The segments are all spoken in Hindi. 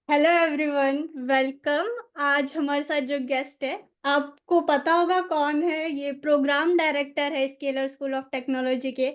Hello everyone, welcome. आज हमारे साथ जो गेस्ट है, आपको पता होगा कौन है। ये प्रोग्राम डायरेक्टर है स्केलर स्कूल ऑफ टेक्नोलॉजी के।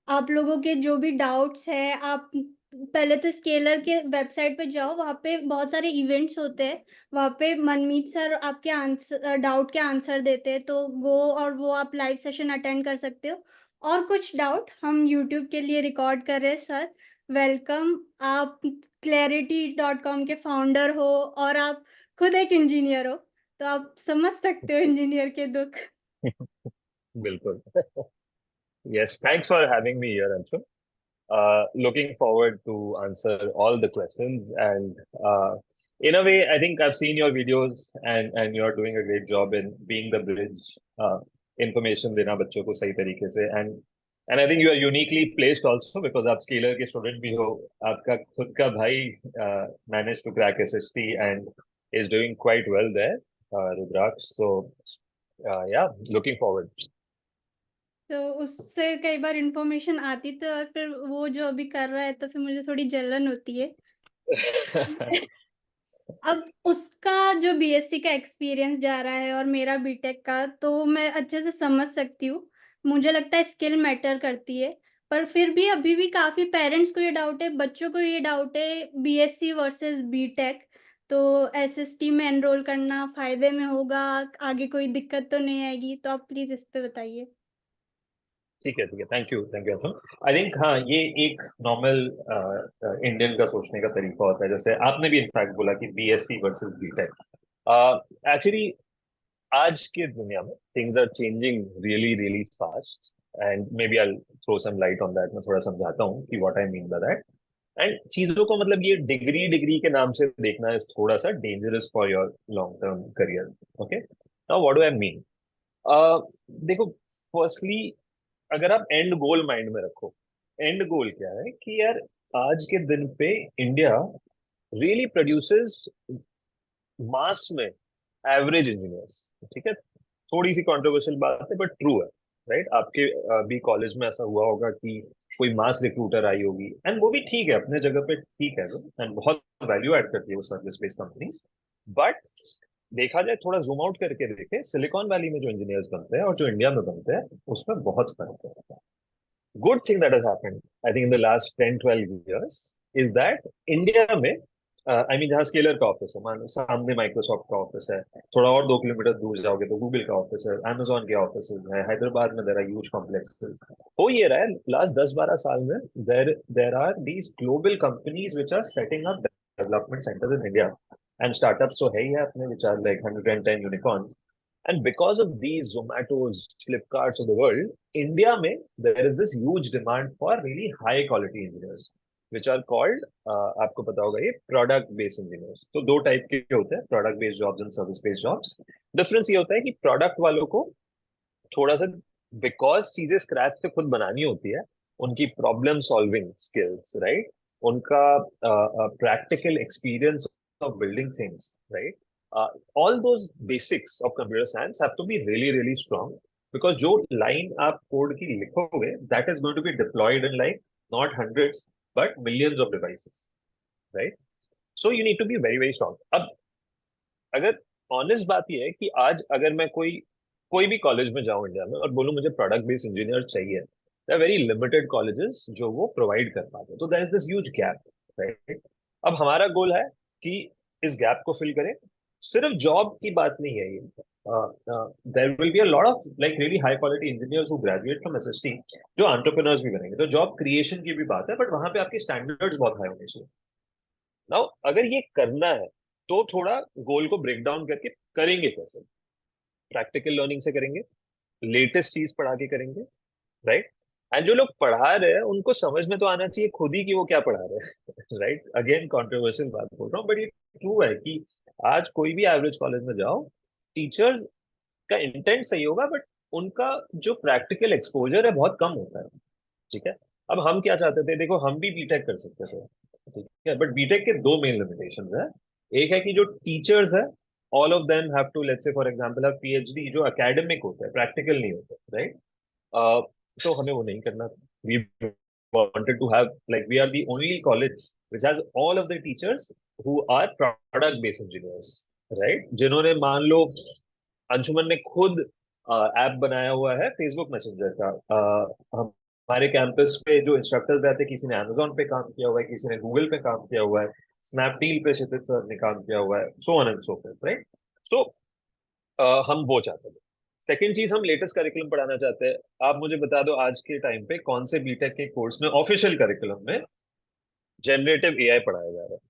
आप लोगों के जो भी डाउट्स है, आप पहले तो स्केलर के वेबसाइट पे जाओ, वहाँ पे बहुत सारे इवेंट्स होते हैं। वहाँ पे मनमीत सर आपके आंसर डाउट के आंसर देते हैं, तो वो आप लाइव सेशन अटेंड कर सकते हो। और कुछ डाउट हम यूट्यूब के लिए रिकॉर्ड कर रहे हैं। Sir welcome. आप clarity.com के फाउंडर हो और आप खुद एक इंजीनियर हो, तो आप समझ सकते हो इंजीनियर के दुख। बिल्कुल. Yes, thanks for having me here, Anshu. Looking forward to answer all the questions. And in a way, I think I've seen your videos, and you're doing a great job in being the bridge, information देना बच्चों को सही तरीके से. And I think you are uniquely placed also because आप scalar के student भी हो. आपका खुद का भाई managed to crack SST and is doing quite well there, Rudraksh. So yeah, looking forward. तो उससे कई बार इंफॉर्मेशन आती, तो और फिर वो जो अभी कर रहा है, तो फिर मुझे थोड़ी जलन होती है। अब उसका जो बीएससी का एक्सपीरियंस जा रहा है और मेरा बीटेक का, तो मैं अच्छे से समझ सकती हूँ। मुझे लगता है स्किल मैटर करती है। पर फिर भी अभी भी काफी पेरेंट्स को ये डाउट है, बच्चों को ये डाउट है, बीएससी वर्सेस बीटेक। तो एसएसटी में एनरोल करना फायदे में होगा, आगे कोई दिक्कत तो नहीं आएगी? तो आप प्लीज इस पे बताइए। ठीक है, ठीक है. Thank you Arjun. I think हाँ, ये एक नॉर्मल इंडियन का सोचने का तरीका होता है. जैसे आपने भी इनफैक्ट बोला कि बीएससी वर्सेस बीटेक. एक्चुअली आज के दुनिया में things are changing really really fast. And maybe I throw some light on that. मैं थोड़ा समझाता हूँ कि what I mean by that. And चीजों को मतलब ये डिग्री डिग्री के नाम से देखना इज थोड़ा सा dangerous for your long term career. Okay, now what do I mean. देखो, फर्स्टली अगर आप एंड गोल माइंड में रखो, एंड गोल क्या है कि यार आज के दिन पे इंडिया रियली प्रोड्यूसेस मास में एवरेज इंजीनियर्स. ठीक है, थोड़ी सी कंट्रोवर्शियल बात है बट ट्रू है. राइट, आपके भी कॉलेज में ऐसा हुआ होगा कि कोई मास रिक्रूटर आई होगी, एंड वो भी ठीक है अपने जगह पे, ठीक है वो, एंड बहुत वैल्यू ऐड करती है वो सर्विस बेस्ड कंपनीज. बट देखा जाए, थोड़ा जूम आउट करके देखे, सिलिकॉन वैली में जो इंजीनियर्स बनते हैं और जो इंडिया में बनते हैं, उसमें बहुत फर्क है. Good thing that has happened, I think, in the last 10-12 years is that India में, आई मीन, जहाँ स्केलर का ऑफिस है, मान लो सामने माइक्रोसॉफ्ट का ऑफिस है, थोड़ा और 2 किलोमीटर दूर जाओगे तो गूगल का ऑफिस है, Amazon के ऑफिस है, हैदराबाद में देयर आर ह्यूज कॉम्प्लेक्सेस. हो ये रहा है लास्ट 10-12 साल में, there there are these global companies which are setting up development centres in India. And startups तो है ही है अपने, which are like 110 unicorn. And because of these Zomatos, Flipkarts of the world, India में there is this huge demand for really high quality engineers, which are called, आपको पता होगा ये, product based engineers. तो दो टाइप के होते हैं, product based jobs and service based jobs. Difference ये होता है कि product वालों को थोड़ा सा, बिकॉज चीजें स्क्रैच से खुद बनानी होती है, उनकी प्रॉब्लम सॉल्विंग स्किल्स, राइट, उनका practical experience of building things, right, all those basics of computer science have to be really really strong. Because जो लाइन आप कोड की लिखोगे, that is going to be deployed in like not hundreds but millions of devices, right. So you need to be very very strong. अब अगर ऑनेस्ट बात यह है कि आज अगर मैं कोई कोई भी कॉलेज में जाऊं इंडिया में और बोलूं मुझे प्रोडक्ट बेस्ड इंजीनियर चाहिए, there are very limited colleges जो वो प्रोवाइड कर पाते हैं. तो there is this huge gap, right. अब हमारा गोल है कि इस गैप को फिल करें. सिर्फ जॉब की बात नहीं है ये. There will be a lot of like really high quality engineers who graduate from SST, जो एंटरप्रेन्योर्स भी बनेंगे. तो जॉब क्रिएशन की भी बात है, बट वहां पे आपके स्टैंडर्ड्स बहुत हाई होने चाहिए. नाउ अगर ये करना है तो थोड़ा गोल को ब्रेक डाउन करके करेंगे कैसे. प्रैक्टिकल लर्निंग से करेंगे, लेटेस्ट चीज पढ़ा के करेंगे, राइट. एंड जो लोग पढ़ा रहे हैं उनको समझ में तो आना चाहिए खुद ही कि वो क्या पढ़ा रहे हैं. राइट, अगेन कंट्रोवर्शियल बात बोल रहा हूँ बट ये ट्रू है कि आज कोई भी एवरेज कॉलेज में जाओ, टीचर्स का इंटेंट सही होगा बट उनका जो प्रैक्टिकल एक्सपोजर है बहुत कम होता है. ठीक है, अब हम क्या चाहते थे, देखो हम भी बीटेक कर सकते थे, ठीक है, बट बीटेक के दो मेन लिमिटेशंस है. एक है कि जो टीचर्स है, all of them have to, let's say for example, have PhD, जो एकेडमिक होते हैं, प्रैक्टिकल नहीं होते, राइट. तो हमें वो नहीं करना. We wanted to have, like, we are the only college which has all of the teachers who are product based engineers, right? जिन्होंने मान लो अंशुमन ने खुद ऐप बनाया हुआ है फेसबुक मैसेंजर का। हमारे कैंपस पे जो इंस्ट्रक्टर्स रहते हैं, किसी ने अमेजोन पे काम किया हुआ है, किसी ने गूगल पे काम किया हुआ है, स्नैपडील पे क्षितिज सर ने काम किया हुआ है, so on and so fourth, right? तो हम वो चाहते हैं। सेकेंड चीज, हम लेटेस्ट करिकुलम पढ़ाना चाहते हैं। आप मुझे बता दो आज के टाइम पे कौन से बीटेक के कोर्स में ऑफिशियल करिकुलम में जनरेटिव एआई पढ़ाया जा रहा है?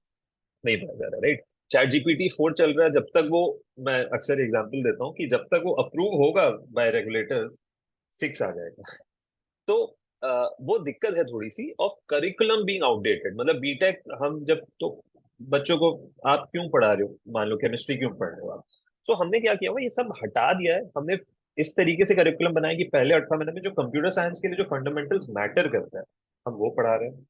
नहीं पढ़ाया जा रहा, राइट? चैट जीपीटी 4 चल रहा है, जब तक वो, मैं अक्सर एग्जांपल देता हूँ कि जब तक वो अप्रूव होगा बाय रेगुलेटर्स, 6 आ जाएगा। तो वो दिक्कत है थोड़ी सी ऑफ करिकुलम बीइंग आउटडेटेड। मतलब बीटेक हम जब, तो बच्चों को आप क्यों पढ़ा रहे हो, मान लो केमिस्ट्री क्यों पढ़ रहे हो आप? तो हमने क्या किया हुआ, ये सब हटा दिया है हमने। इस तरीके से करिकुलम बनाया कि पहले 18 महीने में जो कंप्यूटर साइंस के लिए जो फंडामेंटल्स मैटर करता है, हम वो पढ़ा रहे हैं।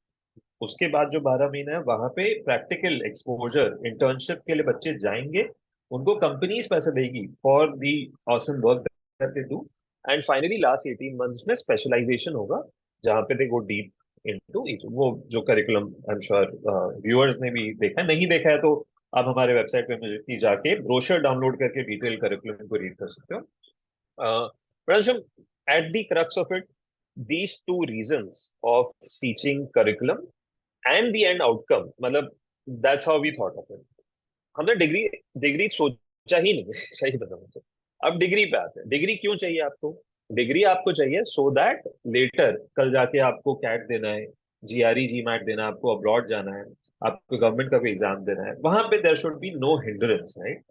उसके बाद जो 12 महीने है, वहां पे प्रैक्टिकल एक्सपोजर इंटर्नशिप के लिए बच्चे जाएंगे, उनको कंपनीज पैसे देगी for the awesome work that they do. And finally last 18 months में स्पेशलाइजेशन होगा, जहां पे दे गो डीप इनटू ईच। वो जो curriculum, I am sure viewers ने भी देखा है, नहीं देखा है तो आप हमारे वेबसाइट पे मुझे जाके ब्रोशर डाउनलोड करके डिटेल करिकुलम को रीड कर सकते हो। Pransham, at the crux of it, these two reasons of teaching curriculum and the end outcome, मतलब that's how we thought of it. हमने डिग्री डिग्री सोचा ही नहीं सही बताऊं तो। अब डिग्री पे आते हैं। डिग्री क्यों चाहिए आपको? डिग्री आपको चाहिए सो दैट लेटर कल जाके आपको कैट देना है, जीआरई जी मैट देना है, आपको अब्रॉड जाना है, आपको गवर्नमेंट का कोई एग्जाम देना है, वहां पे there should be no hindrance, right?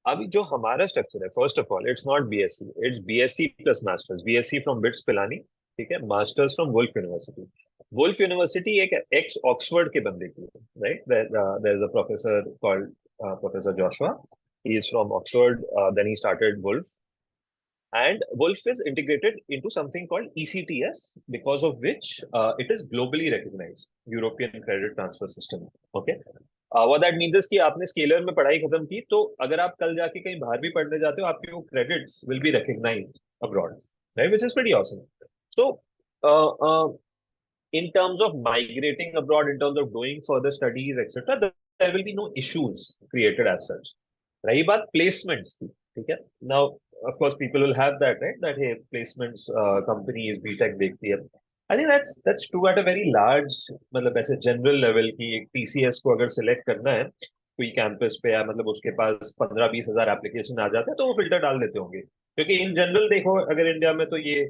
अभी जो हमारा स्ट्रक्चर है, first of all it's not BSc, it's BSc plus masters. BSc from BITS Pilani, ठीक है, masters from Woolf University. Woolf University एक एक्स ऑक्सफोर्ड के बंदे की है, राइट? There is a professor called professor Joshua, he is from Oxford, then he started Woolf, and Wolf is integrated into something called ECTS, because of which it is globally recognized European Credit Transfer System. Okay, what that means is कि आपने स्केलर में पढ़ाई खत्म की, तो अगर आप कल जाके कहीं बाहर भी पढ़ने जाते हो, आपके वो credits will be recognized abroad, right? Which is pretty awesome. So, uh, uh, in terms of migrating abroad, in terms of doing further studies, etc., there will be no issues created as such. रही बात प्लेसमेंट्स की, ठीक है, now of course people will have that, right, that हे प्लेसमेंट्स कंपनीज बीटेक देखती है। I think that's true at a very large, मतलब ऐसे जनरल लेवल की। एक टीसीएस को अगर सिलेक्ट करना है कोई कैंपस पे, या मतलब उसके पास 15-20 हजार एप्लीकेशन आ जाते हैं, तो वो फिल्टर डाल देते होंगे, क्योंकि इन जनरल देखो अगर इंडिया में, तो ये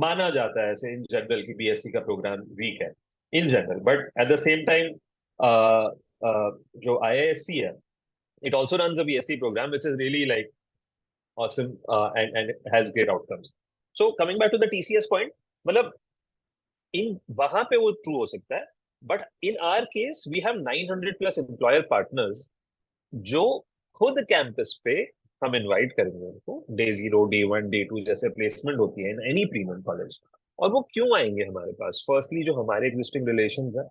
माना जाता है ऐसे इन जनरल की बीएससी का प्रोग्राम वीक है in general. But at the same time जो आईआईएससी है, it also runs a BSc program, which is really like awesome, and has great outcomes. So coming back to the TCS point, मतलब इन वहां पे वो ट्रू हो सकता है, but in our case we have 900 plus employer partners जो खुद कैंपस पे हम इनवाइट करेंगे उनको, डे 0, डे 1, डे 2 जैसे प्लेसमेंट होती है इन एनी प्रीमियम कॉलेज। और वो क्यों आएंगे हमारे पास? फर्स्टली जो हमारे एग्जिस्टिंग रिलेशंस है,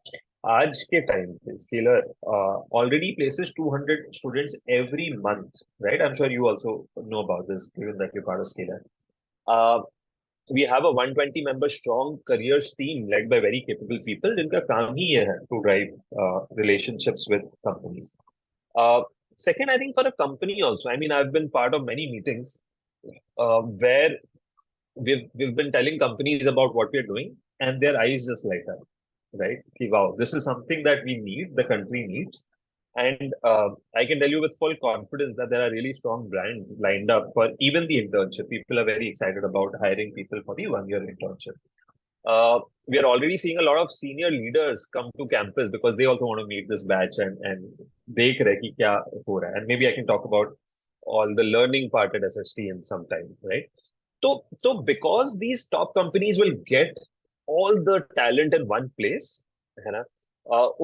आज के टाइम पे scalar already places 200 students every month, right? I am sure you also know about this given that you part of scalar. We have a 120 member strong careers team led by very capable people जिनका काम ही ये है to drive relationships with companies. Uh, Second, I think for a company also, I mean, I've been part of many meetings where we've been telling companies about what we're doing, and their eyes just light up, right? Ki, wow, this is something that we need, the country needs. And I can tell you with full confidence that there are really strong brands lined up for even the internship. People are very excited about hiring people for the 1 year internship. We are already seeing a lot of senior leaders come to campus because they also want to meet this batch and देख रहे कि क्या हो रहा है. And maybe I can talk about all the learning part at SST in some time, right? So because these top companies will get all the talent in one place, है ना,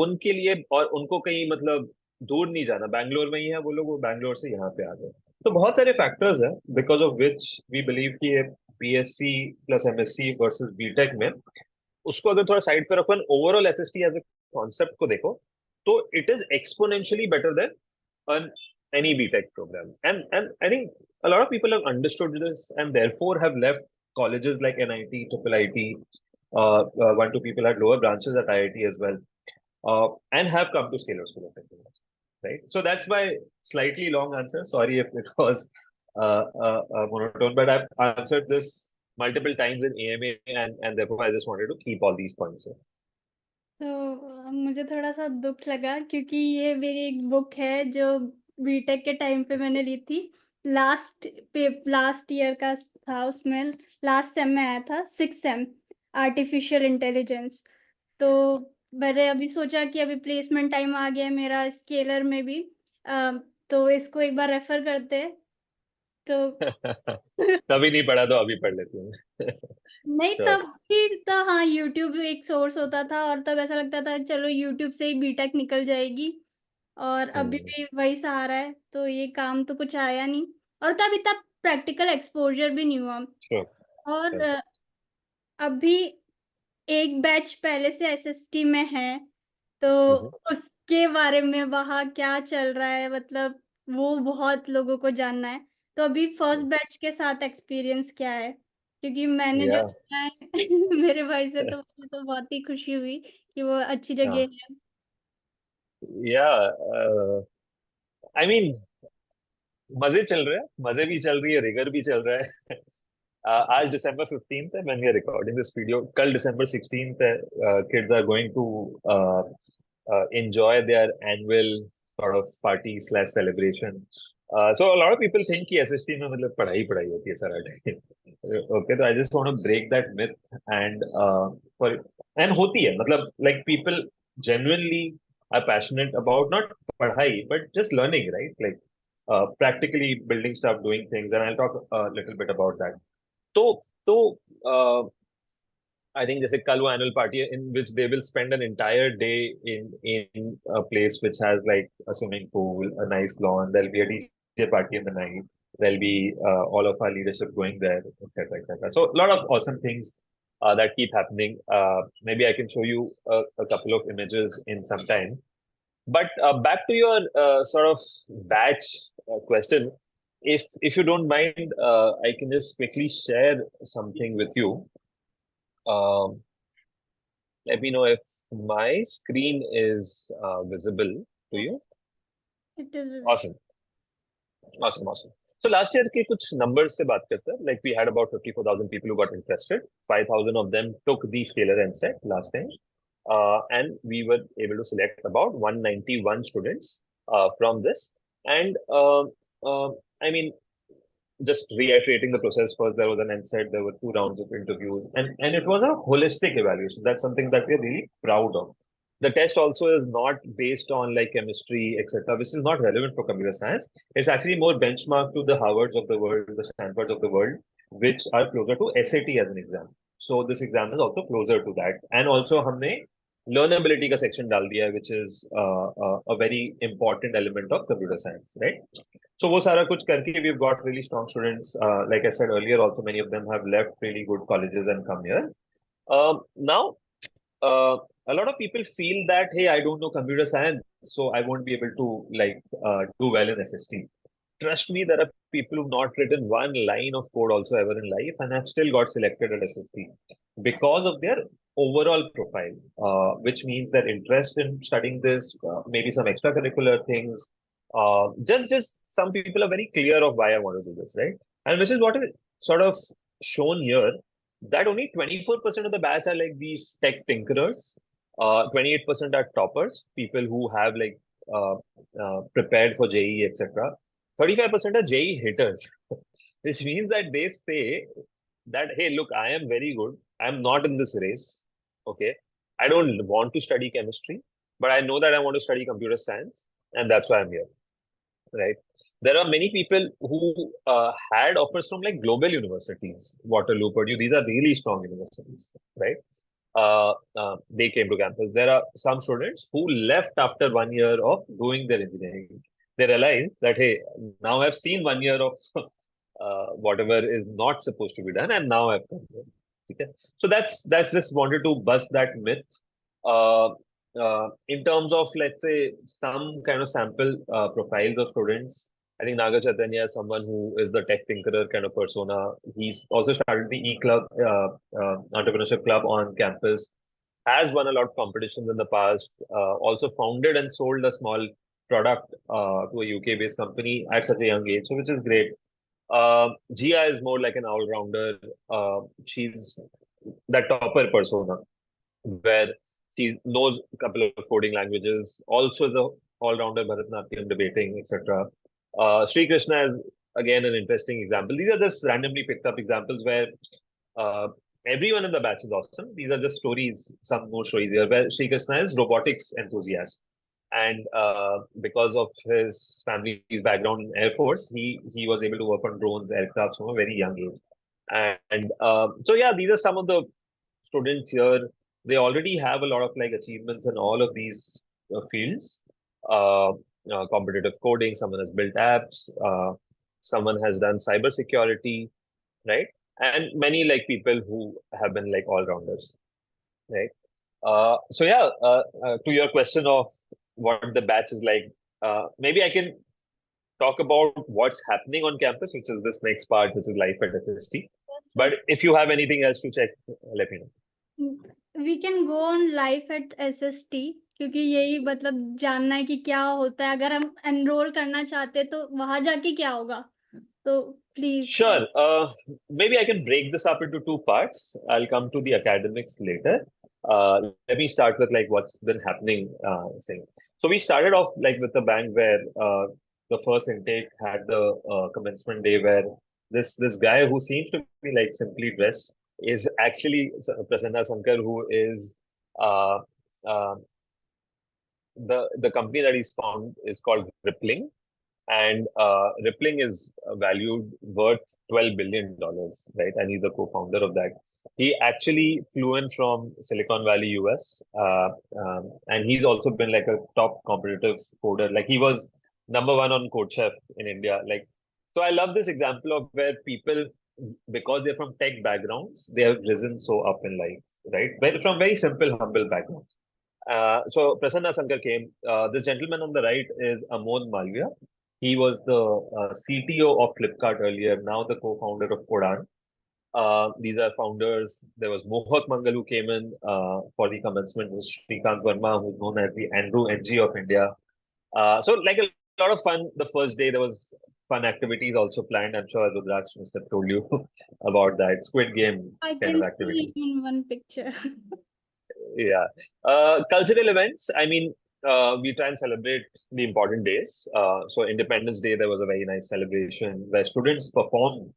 उनके लिए, और उनको कहीं मतलब दूर नहीं जाना, बैंगलोर में ही है वो लोग, वो बैंगलोर से यहाँ पे आ गए। तो बहुत सारे फैक्टर्स हैं because of which we believe कि BSc plus MSc versus BTech में, उसको अगर थोड़ा साइड पे रखो, overall SST as a concept को देखो, तो it is exponentially better than an any BTech program. And I think a lot of people have understood this and therefore have left colleges like NIT, IIIT, one, two people at lower branches at IIT as well, and have come to Scalar School of Technology, right? So that's my slightly long answer. Sorry if it was monotone, but I've answered this multiple times in AMA, and therefore I just wanted to keep all these points here. तो मुझे थोड़ा-सा दुःख लगा क्योंकि ये मेरी एक बुक है जो बीटेक के टाइम पे मैंने ली थी। लास्ट ईयर का था उसमें लास्ट सेम में आया था 6th सेम आर्टिफिशियल इंटेलिजेंस। तो मैंने अभी सोचा कि अभी प्लेसमेंट टाइम आ गया है मेरा स्केलर में भी तो इसको एक बार रेफ़र करते हैं। तो कभी नहीं पढ़ा तो अभी पढ़ लेती हूँ। नहीं श्योर। तब भी तो हाँ, यूट्यूब एक सोर्स होता था और तब ऐसा लगता था चलो यूट्यूब से ही बीटेक निकल जाएगी और अभी भी वही सहारा है, तो ये काम तो कुछ आया नहीं और तब इतना प्रैक्टिकल एक्सपोज़र भी नहीं हुआ श्योर। और अभी एक बैच पहले से एसएसटी में है, तो उसके बारे में वहाँ क्या चल रहा है मतलब वो बहुत लोगों को जानना है। तो अभी फर्स्ट बैच के साथ एक्सपीरियंस क्या है? क्योंकि मैंने जो या सुना है मेरे भाई से तो मुझे तो बहुत ही खुशी हुई कि वो अच्छी जगह हाँ है। या आई मीन मजे चल रहे हैं, मजे भी चल रही है, रिगर भी चल रहा है। आज December 15th है when we are recording this video. कल December 16th है. Kids are going to enjoy their annual sort of party slash celebration. So a lot of people think कि SST में मतलब पढ़ाई पढ़ाई होती है सारा time. Okay, so I just want to break that myth and for and होती है मतलब like people genuinely are passionate about not पढ़ाई but just learning, right? Like practically building stuff, doing things, and I'll talk a little bit about that. तो I think जैसे कल वो annual party in which they will spend an entire day in a place which has like a swimming pool, a nice lawn. There'll be a DJ party in the night. There'll be all of our leadership going there, etc., etc. So a lot of awesome things that keep happening. Maybe I can show you a couple of images in some time. But back to your sort of batch question, if you don't mind, I can just quickly share something with you. Um, Let me know if my screen is visible to Yes, you. it is visible. Awesome, awesome, awesome. So last year के कुछ numbers से बात करते हैं. Like we had about 54,000 people who got interested. 5,000 of them took the scalar and set last time. And we were able to select about 191 students from this. And I mean, just reiterating the process first, there was an NSET, there were 2 rounds of interviews, and it was a holistic evaluation. That's something that we're really proud of. The test also is not based on like chemistry, etc., which is not relevant for computer science. It's actually more benchmarked to the Harvards of the world, the Stanfords of the world, which are closer to SAT as an exam. So this exam is also closer to that. And also हमने learnability का section डाल दिया, which is a very important element of computer science, right? So वो सारा कुछ करके we've got really strong students. Like I said earlier, also many of them have left really good colleges and come here. Now, a lot of people feel that, hey, I don't know computer science, so I won't be able to like do well in SST. Trust me, there are people who've not written one line of code also ever in life and have still got selected at SST because of their overall profile, which means their interest in studying this, maybe some extracurricular things. Just some people are very clear of why I want to do this, right? And which is what is sort of shown here, that only 24% of the batch are like these tech tinkerers. 28% are toppers, people who have like prepared for JE, etc. 35% are JE hitters, which means that they say that, hey, look, I am very good. I'm not in this race. Okay. I don't want to study chemistry, but I know that I want to study computer science, and that's why I'm here. Right. There are many people who had offers from like global universities, Waterloo, Purdue. These are really strong universities, right? They came to campus. There are some students who left after 1 year of doing their engineering. They realized that, hey, now I've seen 1 year of whatever is not supposed to be done, and now I've come here. Okay? So that's just wanted to bust that myth. Uh, in terms of, let's say, some kind of sample profiles of students, I think Naga Chaitanya is someone who is the tech tinkerer kind of persona. He's also started the E-Club, entrepreneurship club on campus, has won a lot of competitions in the past, also founded and sold a small product to a UK-based company at such a young age, so which is great. Gia is more like an all-rounder. She's that topper persona where she knows a couple of coding languages, also is a all-rounder Bharatanatyam debating, etc. Sri Krishna is again an interesting example. These are just randomly picked up examples where uh, everyone in the batch is awesome. These are just stories, some more stories here, where Sri Krishna is robotics enthusiast. And because of his family's background in Air Force, he was able to work on drones, aircraft from a very young age. And so yeah, these are some of the students here. They already have a lot of like achievements in all of these fields. Competitive coding, someone has built apps, someone has done cybersecurity, right? And many like people who have been like all rounders, right? So yeah, to your question of what the batch is like, maybe I can talk about what's happening on campus, which is this next part, which is life at SST. So But if you have anything else to check, let me know. we can go on live at SST क्योंकि यही मतलब जानना है कि क्या होता है अगर हम एनरोल करना चाहते हैं तो वहां जाके क्या होगा तो please Sure. Maybe I can break this up into two parts. I'll come to the academics later. Let me start with like what's been happening. Singh. So we started off like with the bang where the first intake had the commencement day where this guy who seems to be like simply dressed is actually Prasanna Sankar, who is uh, uh, the company that he's found is called Rippling, and Rippling is valued worth $12 billion, right? And he's the co-founder of that. He actually flew in from Silicon Valley, US, and he's also been like a top competitive coder. Like he was number one on CodeChef in India. Like, so I love this example of where people, because they're from tech backgrounds, they have risen so up in life, right? From very simple, humble backgrounds. So Prasanna Sankar came. This gentleman on the right is Amon Malviya. He was the CTO of Flipkart earlier, now the co-founder of Kodan. These are founders. There was Mohak Mangal who came in for the commencement. This is Shrikant Verma, who's known as the Andrew NG of India. So like a lot of fun. The first day there was fun activities also planned. I'm sure Rudraksh must have told you about that Squid Game I kind of can activity. see in one picture. Yeah. Cultural events. I mean, we try and celebrate the important days. So Independence Day, there was a very nice celebration where students performed.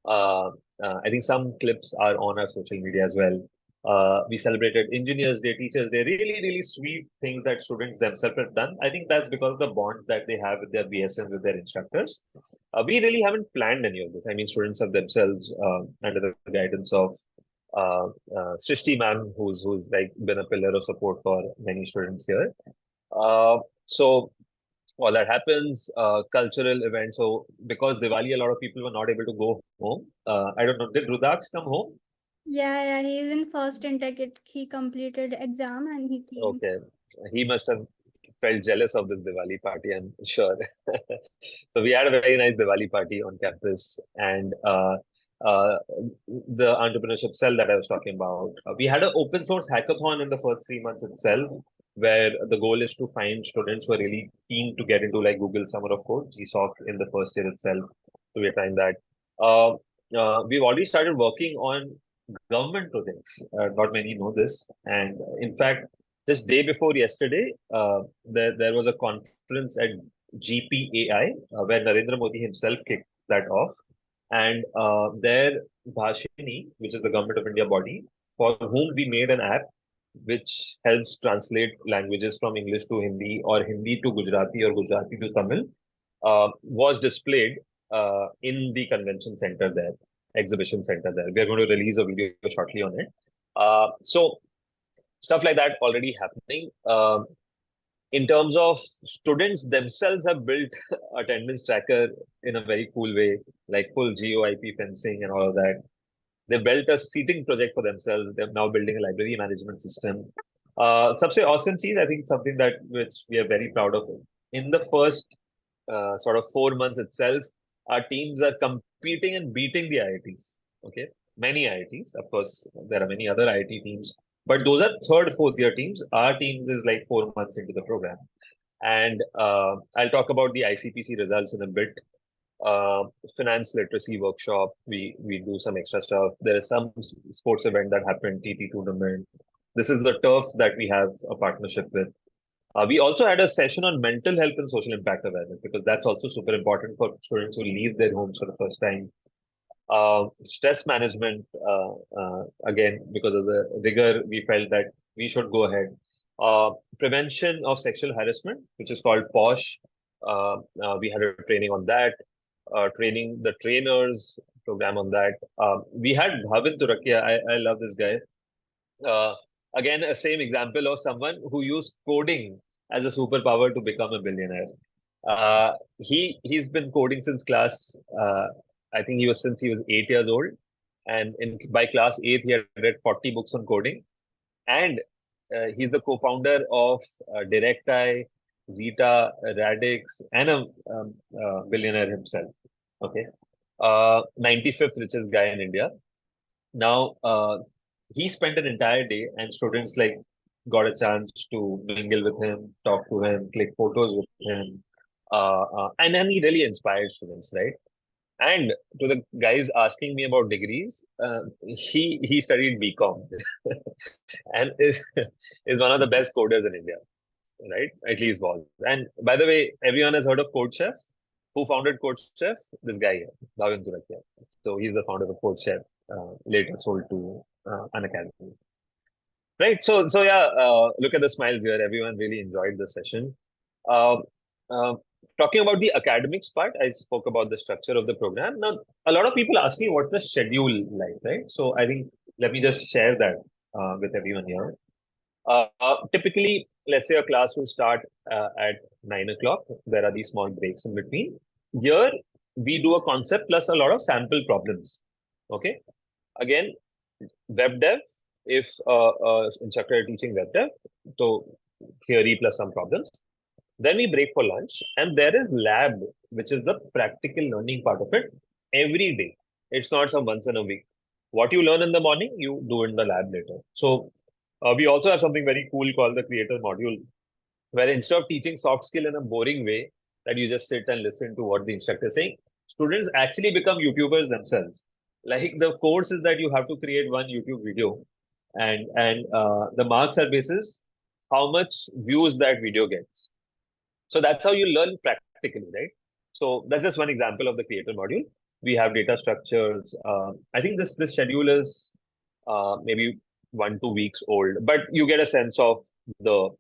Uh, I think some clips are on our social media as well. We celebrated Engineers Day, Teachers Day, really, really sweet things that students themselves have done. I think that's because of the bond that they have with their BSM, with their instructors. We really haven't planned any of this. I mean, students have themselves, under the guidance of uh, Srishti ma'am, who's like been a pillar of support for many students here. So all that happens, cultural events. So because Diwali, a lot of people were not able to go home. I don't know, did Rudaksh come home? Yeah, he is in first intake. He completed exam and he came. Okay, he must have felt jealous of this Diwali party, I'm sure. So we had a very nice Diwali party on campus, and uh, the entrepreneurship cell that I was talking about. We had an open source hackathon in the first 3 months itself, where the goal is to find students who are really keen to get into like Google Summer of Code, GSOC, in the first year itself. So we're trying that. Uh, we've already started working on government projects. Not many know this, and in fact, just day before yesterday, there was a conference at GPAI where Narendra Modi himself kicked that off, and there Bhashini, which is the government of India body, for whom we made an app which helps translate languages from English to Hindi or Hindi to Gujarati or Gujarati to Tamil, was displayed in the convention center there, exhibition center there. We are going to release a video shortly on it. So stuff like that already happening. In terms of students themselves have built attendance tracker in a very cool way, like full GeoIP fencing and all of that. They built a seating project for themselves. They're now building a library management system. सबसे awesome चीज, I think something that which we are very proud of. In the first sort of 4 months itself, our teams are competing and beating the IITs. Okay, many IITs. Of course, there are many other IIT teams, but those are third, fourth year teams. Our teams is like 4 months into the program. And I'll talk about the ICPC results in a bit. Uh, Finance literacy workshop. We do some extra stuff. There is some sports event that happened, TT tournament. This is the turf that we have a partnership with. We also had a session on mental health and social impact awareness because that's also super important for students who leave their homes for the first time. Stress management, again, because of the rigor, we felt that we should go ahead. Prevention of sexual harassment, which is called POSH. We had a training on that, training the trainers program on that. We had Bhavin Turakia. I love this guy. Uh, Again, a same example of someone who used coding as a superpower to become a billionaire. He's been coding since class. I think he was since he was 8 years old, and by class eighth he had read 40 books on coding, and he's the co-founder of DirectEye, Zeta, Radix, and a billionaire himself. Okay, 95th richest guy in India. Now, he spent an entire day, and students like got a chance to mingle with him, talk to him, click photos with him, and then he really inspired students, right? And to the guys asking me about degrees, he studied BCom and is one of the best coders in India, right? At least was. And by the way, everyone has heard of Code Chef. Who founded Code Chef? This guy here, Bhavin Turakia. So he's the founder of Code Chef, later sold to an academy. Right. So yeah, look at the smiles here. Everyone really enjoyed the session. Uh, uh, Talking about the academics part, I spoke about the structure of the program. Now, a lot of people ask me what's the schedule like, right? So I think let me just share that with everyone here. Typically, let's say a class will start at 9 o'clock. There are these small breaks in between. Here, we do a concept plus a lot of sample problems. Okay. Again, web dev, if instructor is teaching web dev, so theory plus some problems. Then we break for lunch, and there is lab, which is the practical learning part of it every day. It's not some once in a week. What you learn in the morning, you do in the lab later. So we also have something very cool called the creator module, where instead of teaching soft skill in a boring way, that you just sit and listen to what the instructor is saying, students actually become YouTubers themselves. Like the course is that you have to create one YouTube video, and the marks are basis how much views that video gets. So that's how you learn practically, right? So that's just one example of the creator module. We have data structures. I think this schedule is maybe 1 2 weeks old, but you get a sense of the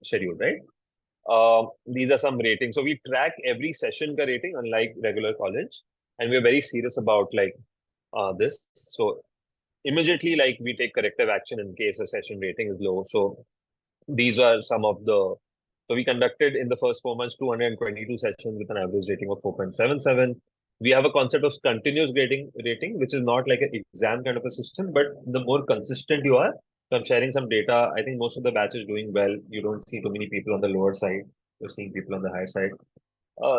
schedule, right? These are some ratings. So we track every session ka rating, unlike regular college, and we're very serious about like this. So immediately, like we take corrective action in case a session rating is low. So these are some of the. So we conducted in the first 4 months 222 sessions with an average rating of 4.77. We have a concept of continuous rating, which is not like an exam kind of a system, but the more consistent you are. So I'm sharing some data. I think most of the batch is doing well. You don't see too many people on the lower side. You're seeing people on the higher side.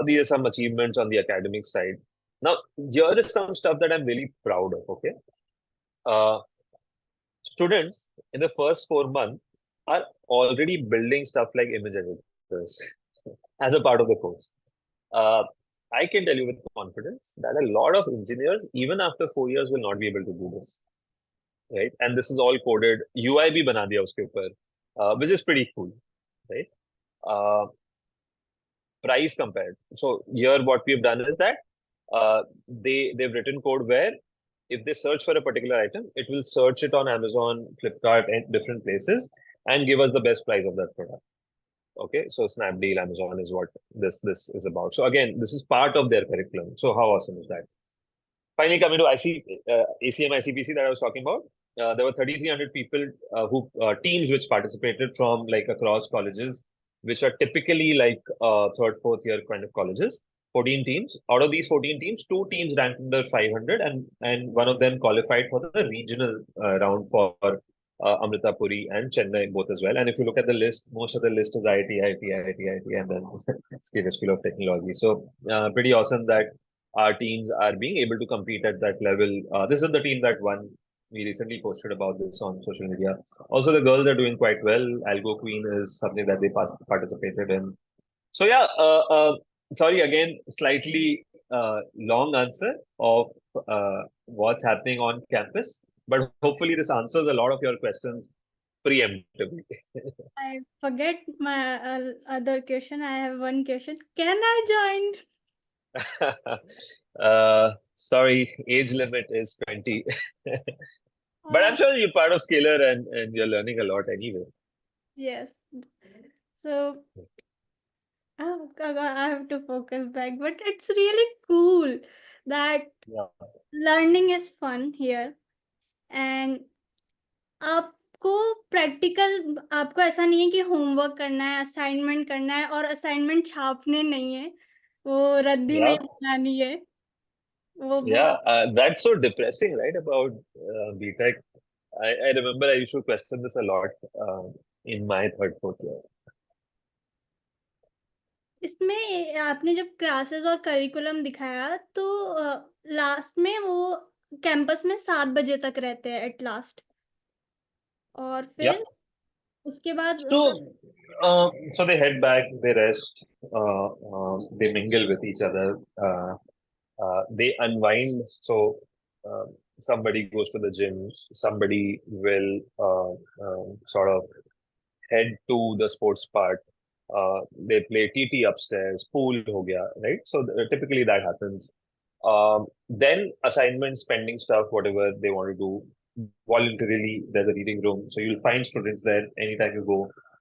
These are some achievements on the academic side. Now, here is some stuff that I'm really proud of. Okay. Uh, Students in the first 4 months are already building stuff like image editors as a part of the course. Uh, I can tell you with confidence that a lot of engineers, even after 4 years, will not be able to do this, right? And this is all coded. UI भी बना दिया उसके ऊपर, which is pretty cool, right? Uh, Price compared. So here, what we've done is that they've written code where if they search for a particular item, it will search it on Amazon, Flipkart, and different places, and give us the best price of that product. Okay, so Snapdeal, Amazon is what this is about. So again, this is part of their curriculum. So how awesome is that? Finally, coming to ACM, ICPC that I was talking about, there were 3,300 people who teams which participated from like across colleges, which are typically like third, fourth year kind of colleges. 14 teams. Out of these 14 teams, two teams ranked under 500, and one of them qualified for the regional round for Amrita Puri and Chennai both as well. And if you look at the list, most of the list is IIT, IIT, IIT, IIT, and then School of Technology. So pretty awesome that our teams are being able to compete at that level. This is the team that won. We recently posted about this on social media. Also, the girls are doing quite well. Algo Queen is something that they participated in. So yeah, sorry again, slightly long answer of what's happening on campus, but hopefully this answers a lot of your questions preemptively. I forget my other question. I have one question. Can I join? Sorry, age limit is 20. But I'm Uh, sure you're part of Scalar and you're learning a lot anyway. yes. So oh, I have to focus back, but it's really cool that Yeah. learning is fun here, and आपको प्रैक्टिकल आपको ऐसा नहीं है कि होमवर्क करना है, असाइनमेंट करना है और असाइनमेंट छापने नहीं है, वो रद्दी Yeah. नहीं बनानी है, वो Yeah. बहुत That's so depressing, right? About BTech. I remember I used to question this a lot in my third, fourth year. इसमें आपने जब क्लासेस और करिकुलम दिखाया तो लास्ट में वो कैंपस में 7 बजे तक रहते हैं एट लास्ट और Yeah. फिर उसके बाद So they head back, they rest, they mingle with each other, they unwind. So somebody goes to the gym, somebody will sort of head to the sports part. They play TT upstairs, pool ho gaya, right? So typically that happens. Then assignments, pending stuff, whatever they want to do. Voluntarily, there's a reading room. So you'll find students there anytime you go.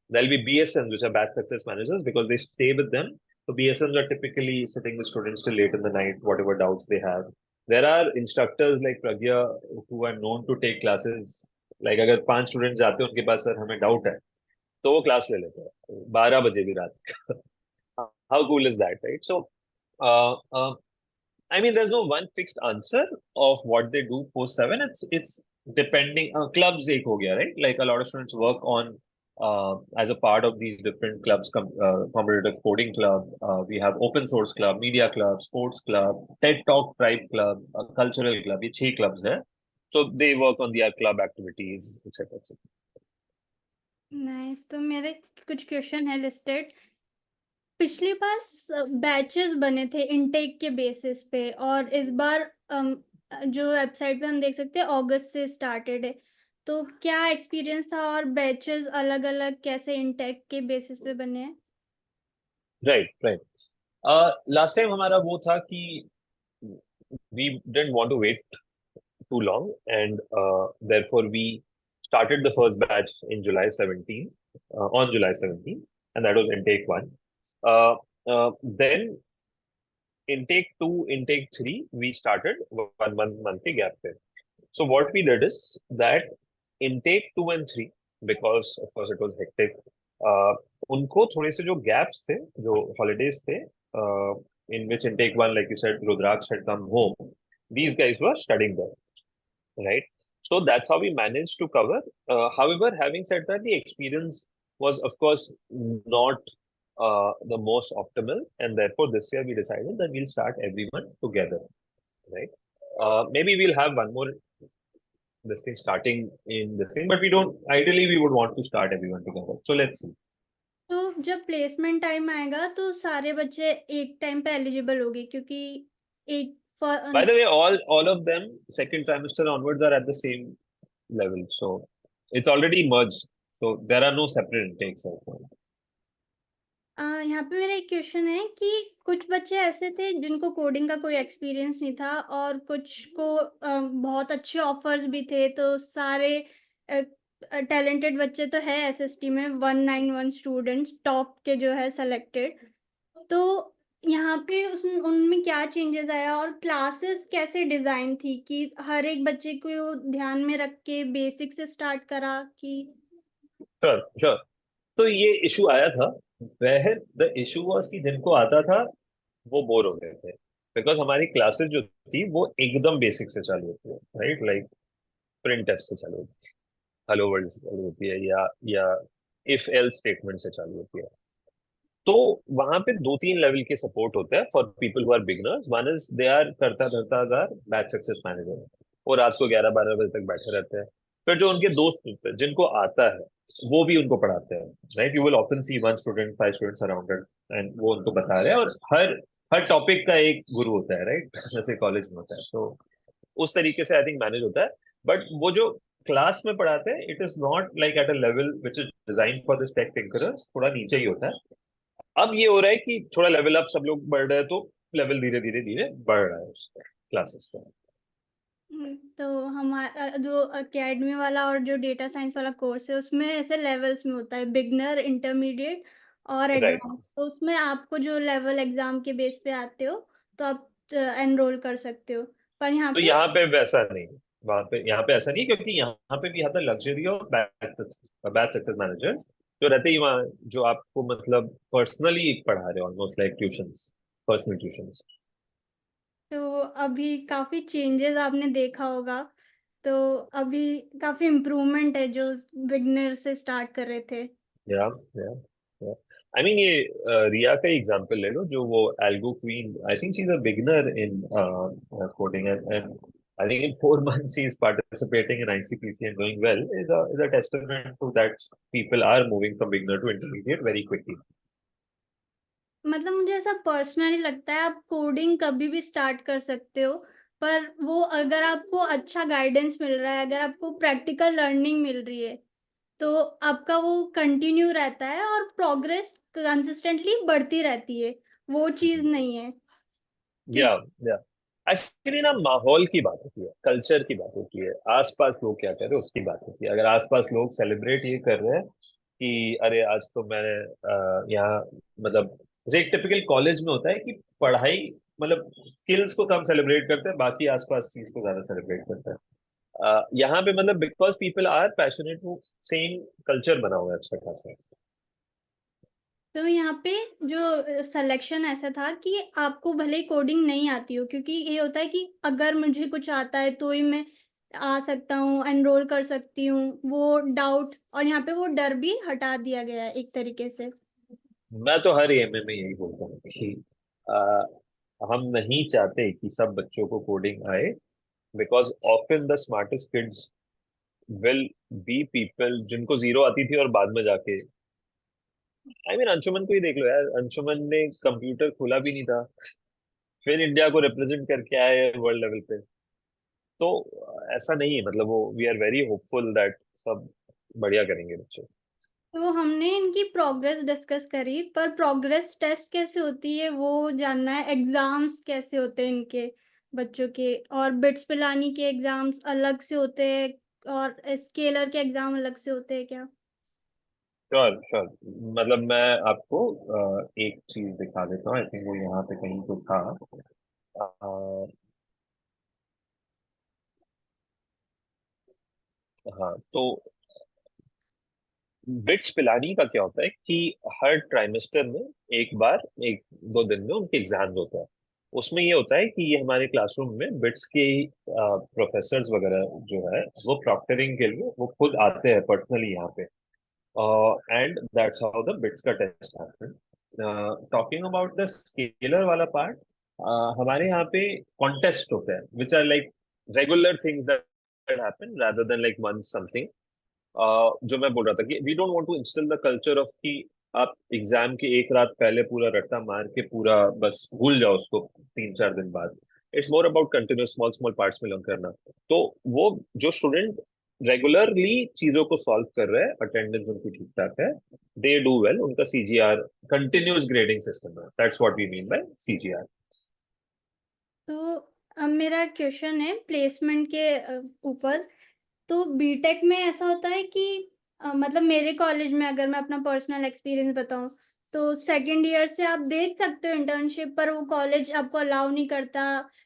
There'll be BSMs, which are batch success managers, because they stay with them. So BSMs are typically sitting with students till late in the night, whatever doubts they have. There are instructors like Pragya who are known to take classes. Like अगर 5 स्टूडेंट जाते हैं उनके पास सर हमें डाउट है तो वो क्लास ले लेते हैं 12 बजे भी रात how cool is that right so I mean, there's no one fixed answer of what they do post seven. It's depending. Clubs एक हो गया, right? Like a lot of students work on as a part of these different clubs. Competitive coding club. We have open source club, media club, sports club, TED Talk tribe club, cultural club. ये 6 clubs है. So they work on their club activities, etc. etc. Nice तो मेरे कुछ क्वेश्चन है लिस्टेड पिछली बार बैचेस बने थे इनटेक के बेसिस पे और इस बार जो वेबसाइट पे हम देख सकते हैं अगस्त से स्टार्टेड है तो क्या एक्सपीरियंस था और बैचेस अलग अलग कैसे इनटेक के बेसिस पे बने हैं Right, right. Last time हमारा वो था कि we didn't want to wait too long, and therefore we started the first batch in July 17, on July 17, and that was intake one. Then intake two, intake three, we started 1 month gap there. So what we did is that intake two and three, because of course it was hectic, उनको थोड़े से जो gaps थे, जो holidays थे, in which intake one, like you said, Rudraksh had come home, these guys were studying there, right? So that's how we managed to cover. However, having said that, the experience was, of course, not the most optimal, and therefore this year we decided that we'll start everyone together, right? Maybe we'll have one more this thing starting in this thing, but we don't. Ideally, we would want to start everyone together. So let's see. तो जब प्लेसमेंट टाइम आएगा तो सारे बच्चे एक टाइम पे एलिजिबल होंगे क्योंकि एक By the way, all of them second trimester onwards are at the same level, so it's already merged. So there are no separate intakes right now. यहाँ पे मेरा एक क्वेश्चन है कि कुछ बच्चे ऐसे थे जिनको कोडिंग का कोई एक्सपीरियंस नहीं था और कुछ को बहुत अच्छे ऑफर्स भी थे तो सारे टैलेंटेड बच्चे तो है एसएसटी में 191 स्टूडेंट्स टॉप के जो है सेलेक्टेड तो यहाँ पे उसमें उनमें क्या चेंजेस आया और क्लासेस कैसे डिजाइन थी कि हर एक बच्चे को ध्यान में रख के बेसिक से स्टार्ट करा कि Sure, sure. तो ये इशू आया था वह द इशू वाज कि जिनको आता था वो बोर हो गए थे बिकॉज हमारी क्लासेस जो थी वो एकदम बेसिक से चालू होती है राइट लाइक प्रिंट टेस्ट से चालू होती है हेलो वर्ल्ड से चालू होती है, या इफ एल्स स्टेटमेंट से चालू होती है। तो वहां पे दो तीन लेवल के सपोर्ट होते हैं for people who are beginners. One is they are करता धरता आर बैच सक्सेस मैनेजर, वो रात को 11-12 बजे तक बैठे रहते हैं। फिर जो उनके दोस्त होते हैं जिनको आता है, वो भी उनको पढ़ाते हैं। Right, you will often see one student, 5 students around, and वो उनको बता रहे हैं। और हर हर टॉपिक का एक गुरु होता है, राइट जैसे कॉलेज में होता है। तो उस तरीके से आई थिंक मैनेज होता है। बट वो जो क्लास में पढ़ाते हैं, it is not like at a level which is design for this tech thinkers, थोड़ा नीचे ही होता है। अब ये हो रहा है कि थोड़ा लेवल अप सब लोग बढ़ रहे हैं, तो लेवल धीरे धीरे धीरे बढ़ रहा है उसका, क्लासेस का। तो हमारा जो एकेडमी वाला और जो डेटा साइंस वाला कोर्स है उसमें ऐसे लेवल्स में होता है, बिगनर, इंटरमीडिएट और राइट। एडवांस। तो उसमें आपको जो लेवल एग्जाम के बेस पे आते हो तो आप एनरोल कर सकते हो। पर यहाँ तो पे यहाँ पे वैसा नहीं, वहां पे यहाँ पे ऐसा नहीं, क्योंकि यहाँ पे भी आता है लग्जरी और बैच सक्सेस मैनेजर्स जो रहते ही वहाँ, जो आपको मतलब पर्सनली पढ़ा रहे हो, almost like tuitions, personal tuitions. तो अभी काफी चेंजेस आपने देखा होगा। तो अभी काफी इम्प्रूवमेंट है जो बिगनर से स्टार्ट कर रहे थे। या या या आई मीन ये रिया का एग्जांपल ले लो, जो वो algo queen, I think she is a beginner in coding, and I think in 4 months she is participating in ICPC and doing well, is a testament to that people are moving from beginner to intermediate very quickly. मतलब मुझे ऐसा पर्सनली लगता है आप कोडिंग कभी भी स्टार्ट कर सकते हो, पर वो अगर आपको अच्छा गाइडेंस मिल रहा है, अगर आपको प्रैक्टिकल लर्निंग मिल रही है, तो आपका वो कंटिन्यू रहता है और प्रोग्रेस कंसिस्टेंटली बढ़ती रहती है। वो चीज़ नहीं है या क्योंकि या एक्चुअली ना, माहौल की बात होती है, कल्चर की बात होती है, आसपास लोग क्या कर रहे हैं उसकी बात होती है। अगर आसपास लोग सेलिब्रेट ये कर रहे हैं कि अरे आज तो मैं यहाँ, मतलब जैसे एक टिपिकल कॉलेज में होता है कि पढ़ाई, मतलब स्किल्स को कम सेलिब्रेट करते हैं, बाकी आसपास चीज को ज्यादा सेलिब्रेट करते हैं। यहाँ पे मतलब बिकॉज पीपल आर पैशनेट, वो सेम कल्चर बना हुआ है अच्छा खासा। तो यहाँ पे जो सिलेक्शन ऐसा था कि आपको भले ही कोडिंग नहीं आती हो, क्योंकि ये होता है कि अगर मुझे कुछ आता है तो ही मैं आ सकता हूँ, एनरोल कर सकती हूँ, वो डाउट और यहाँ पे वो डर भी हटा दिया गया है एक तरीके से। मैं तो हर एमए में यही बोलता हूँ कि हम नहीं चाहते कि सब बच्चों को कोडिंग आए, because often the smartest kids will be people जिनको जीरो आती थी और बाद में जाके, आई मीन अंशुमन को ही देख लो यार, अंशुमन ने कंप्यूटर खोला भी नहीं था, फिर इंडिया को रिप्रेजेंट करके आए वर्ल्ड लेवल पे। तो ऐसा नहीं है, मतलब वो we are very hopeful that सब बढ़िया करेंगे बच्चे। तो हमने इनकी प्रोग्रेस डिस्कस करी, पर प्रोग्रेस टेस्ट कैसे होती है वो जानना है। एग्जाम्स कैसे होते हैं इनके बच्चों के, और बिट्स पिलानी के एग्जाम्स अलग से होते हैं और स्केलर के एग्जाम अलग से होते हैं क्या? श्योर श्योर, मतलब मैं आपको एक चीज दिखा देता हूँ, आई थिंक वो यहाँ पे कहीं तो था। हाँ, तो बिट्स पिलानी का क्या होता है कि हर ट्राइमेस्टर में एक बार, 1-2 दिन में उनके एग्जाम्स होते हैं। उसमें ये होता है कि ये हमारे क्लासरूम में बिट्स के प्रोफेसर्स वगैरह जो है, वो प्रॉक्टरिंग के लिए वो खुद आते हैं पर्सनली यहाँ पे, and that's how the BITS का test happen. Talking about the Scaler वाला पार्ट, हमारे यहाँ पे कॉन्टेस्ट होते हैं which are like regular things that happen rather than like month something. जो मैं बोल रहा था कि we don't want to instil the culture of कि आप एग्जाम की एक रात पहले पूरा रट्टा मार के पूरा बस भूल जाओ उसको 3-4 दिन बाद। It's more about continuous small small parts में लर्न करना। तो वो जो स्टूडेंट रेगुलरली चीजों को सॉल्व कर रहे हैं, अटेंडेंस उनकी ठीक ठाक है, दे डू वेल, उनका सीजीआर, कंटिन्यूस ग्रेडिंग सिस्टम है, that's what we mean by CGR. तो अब मेरा क्वेश्चन है प्लेसमेंट के ऊपर। तो बीटेक में ऐसा होता है कि मतलब मेरे कॉलेज में अगर मैं अपना पर्सनल एक्सपीरियंस बताऊं, तो सेकंड ईयर से आप देख सकते हो इंटर्नशिप, पर वो कॉलेज आपको अलाउ नहीं करता।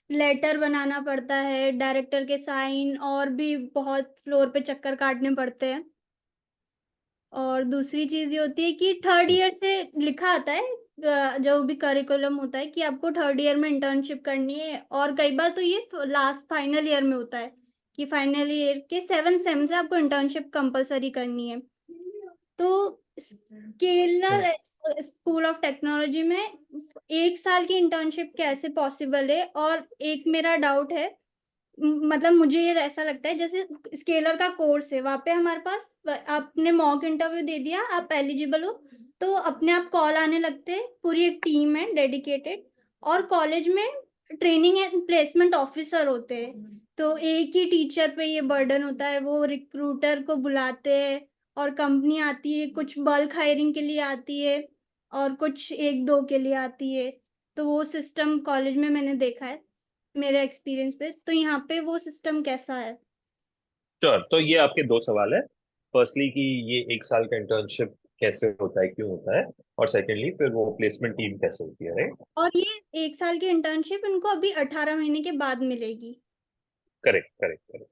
लेटर बनाना पड़ता है, डायरेक्टर के साइन, और भी बहुत फ्लोर पे चक्कर काटने पड़ते हैं। और दूसरी चीज ये होती है कि थर्ड ईयर से लिखा आता है, जो भी करिकुलम होता है, कि आपको थर्ड ईयर में इंटर्नशिप करनी है, और कई बार तो ये लास्ट फाइनल ईयर में होता है कि फाइनल ईयर के 7 सेम से आपको इंटर्नशिप कंपलसरी करनी है। तो स्केलर स्कूल ऑफ टेक्नोलॉजी में 1 साल की इंटर्नशिप कैसे पॉसिबल है? और एक मेरा डाउट है, मतलब मुझे ये ऐसा लगता है जैसे स्केलर का कोर्स है, वहाँ पे हमारे पास आपने मॉक इंटरव्यू दे दिया, आप एलिजिबल हो, तो अपने आप कॉल आने लगते हैं, पूरी एक टीम है डेडिकेटेड, और कॉलेज में ट्रेनिंग एंड प्लेसमेंट ऑफिसर होते हैं, तो एक ही टीचर पे ये बर्डन होता है, वो रिक्रूटर को बुलाते हैं, और कंपनी आती है, कुछ बल्क हायरिंग के लिए आती है और कुछ 1-2 के लिए आती है। तो वो सिस्टम कॉलेज में मैंने देखा है मेरे एक्सपीरियंस पे। तो यहाँ पे वो सिस्टम कैसा है? श्योर। तो ये आपके दो सवाल है। फर्स्टली कि ये 1 साल का इंटर्नशिप कैसे होता है, क्यों होता है, और सेकेंडली फिर वो प्लेसमेंट टीम कैसे होती है, राइट? और ये 1 साल की इंटर्नशिप इनको अभी 18 महीने के बाद मिलेगी? Correct, correct, correct.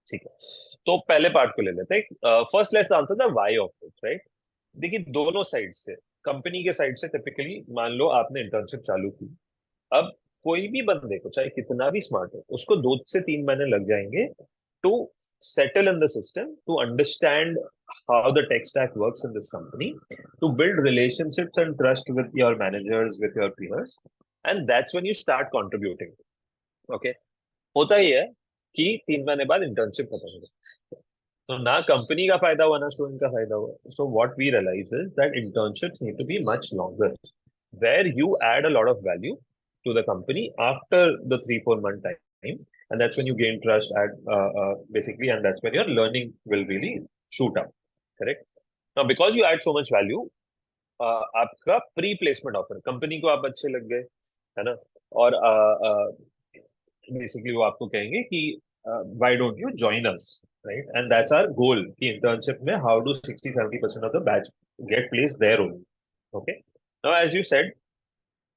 ठीक है। तो पहले पार्ट को ले लेते हैं। First let's answer the why of it, right? देखिए, दोनों साइड से, कंपनी के साइड से टिपिकली मान लो आपने इंटर्नशिप चालू की। अब कोई भी बंदे को, चाहे कितना भी स्मार्ट हो, उसको 2 से 3 महीने लग जाएंगे to settle in the system, to understand how the tech stack works in this company, to build relationships and trust with your managers, with your peers, and that's when you start contributing. Okay. होता ही है कि 3 महीने बाद इंटर्नशिप खत्म हो जाए, तो ना कंपनी का फायदा हुआ ना स्टूडेंट का फायदा हुआ। So what we realise is that internships need to be much longer, where you add a lot of value to the company after the 3-4 month time, and that's when you gain trust at basically, and that's when your learning will really shoot up. Correct. Now because you add so much value, आपका प्री प्लेसमेंट ऑफर, कंपनी को आप अच्छे लग गए, है ना, और बेसिकली वो आपको कहेंगे कि why don't you join us, right? And that's our goal कि इंटर्नशिप में how do 60-70% of the batch get placed there only. Okay. Now as you said,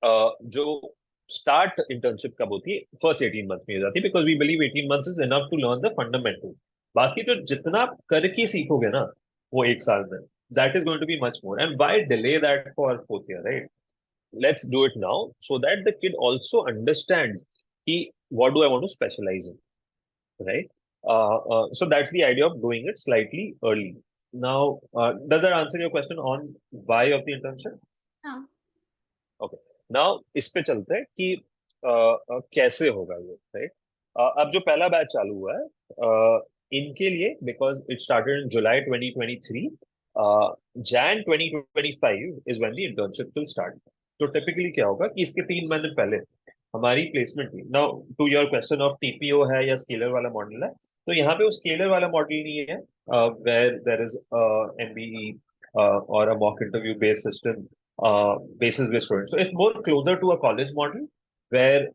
जो स्टार्ट इंटर्नशिप कब होती है? फर्स्ट 18 मंथ्स में हो जाती है, because we believe 18 months is enough to learn the fundamental. बाकी तो जितना आप करके सीखोगे ना वो 1 साल में, that is going to be much more. And why delay that for fourth year, right? Let's do it now so that the kid also understands ki, what do I want to specialize in, right? So that's the idea of doing it slightly early. Now, does that answer your question on why of the internship? हाँ। ओके। नाउ इस पे चलते हैं कि कैसे होगा ये, राइट? अब जो पहला बैच चालू हुआ है, इनके लिए, because it started in July 2023, Jain 2025 is when the internship will start. तो टिपिकली क्या होगा कि इसके 3 महीने पहले हमारी प्लेसमेंट थी। Now to your question of TPO है या स्केलर वाला मॉडल है, तो यहाँ पे वो स्केलर वाला मॉडल नहीं है, where there is MBE or a mock interview based system, basis with students. So it's more closer to a college model where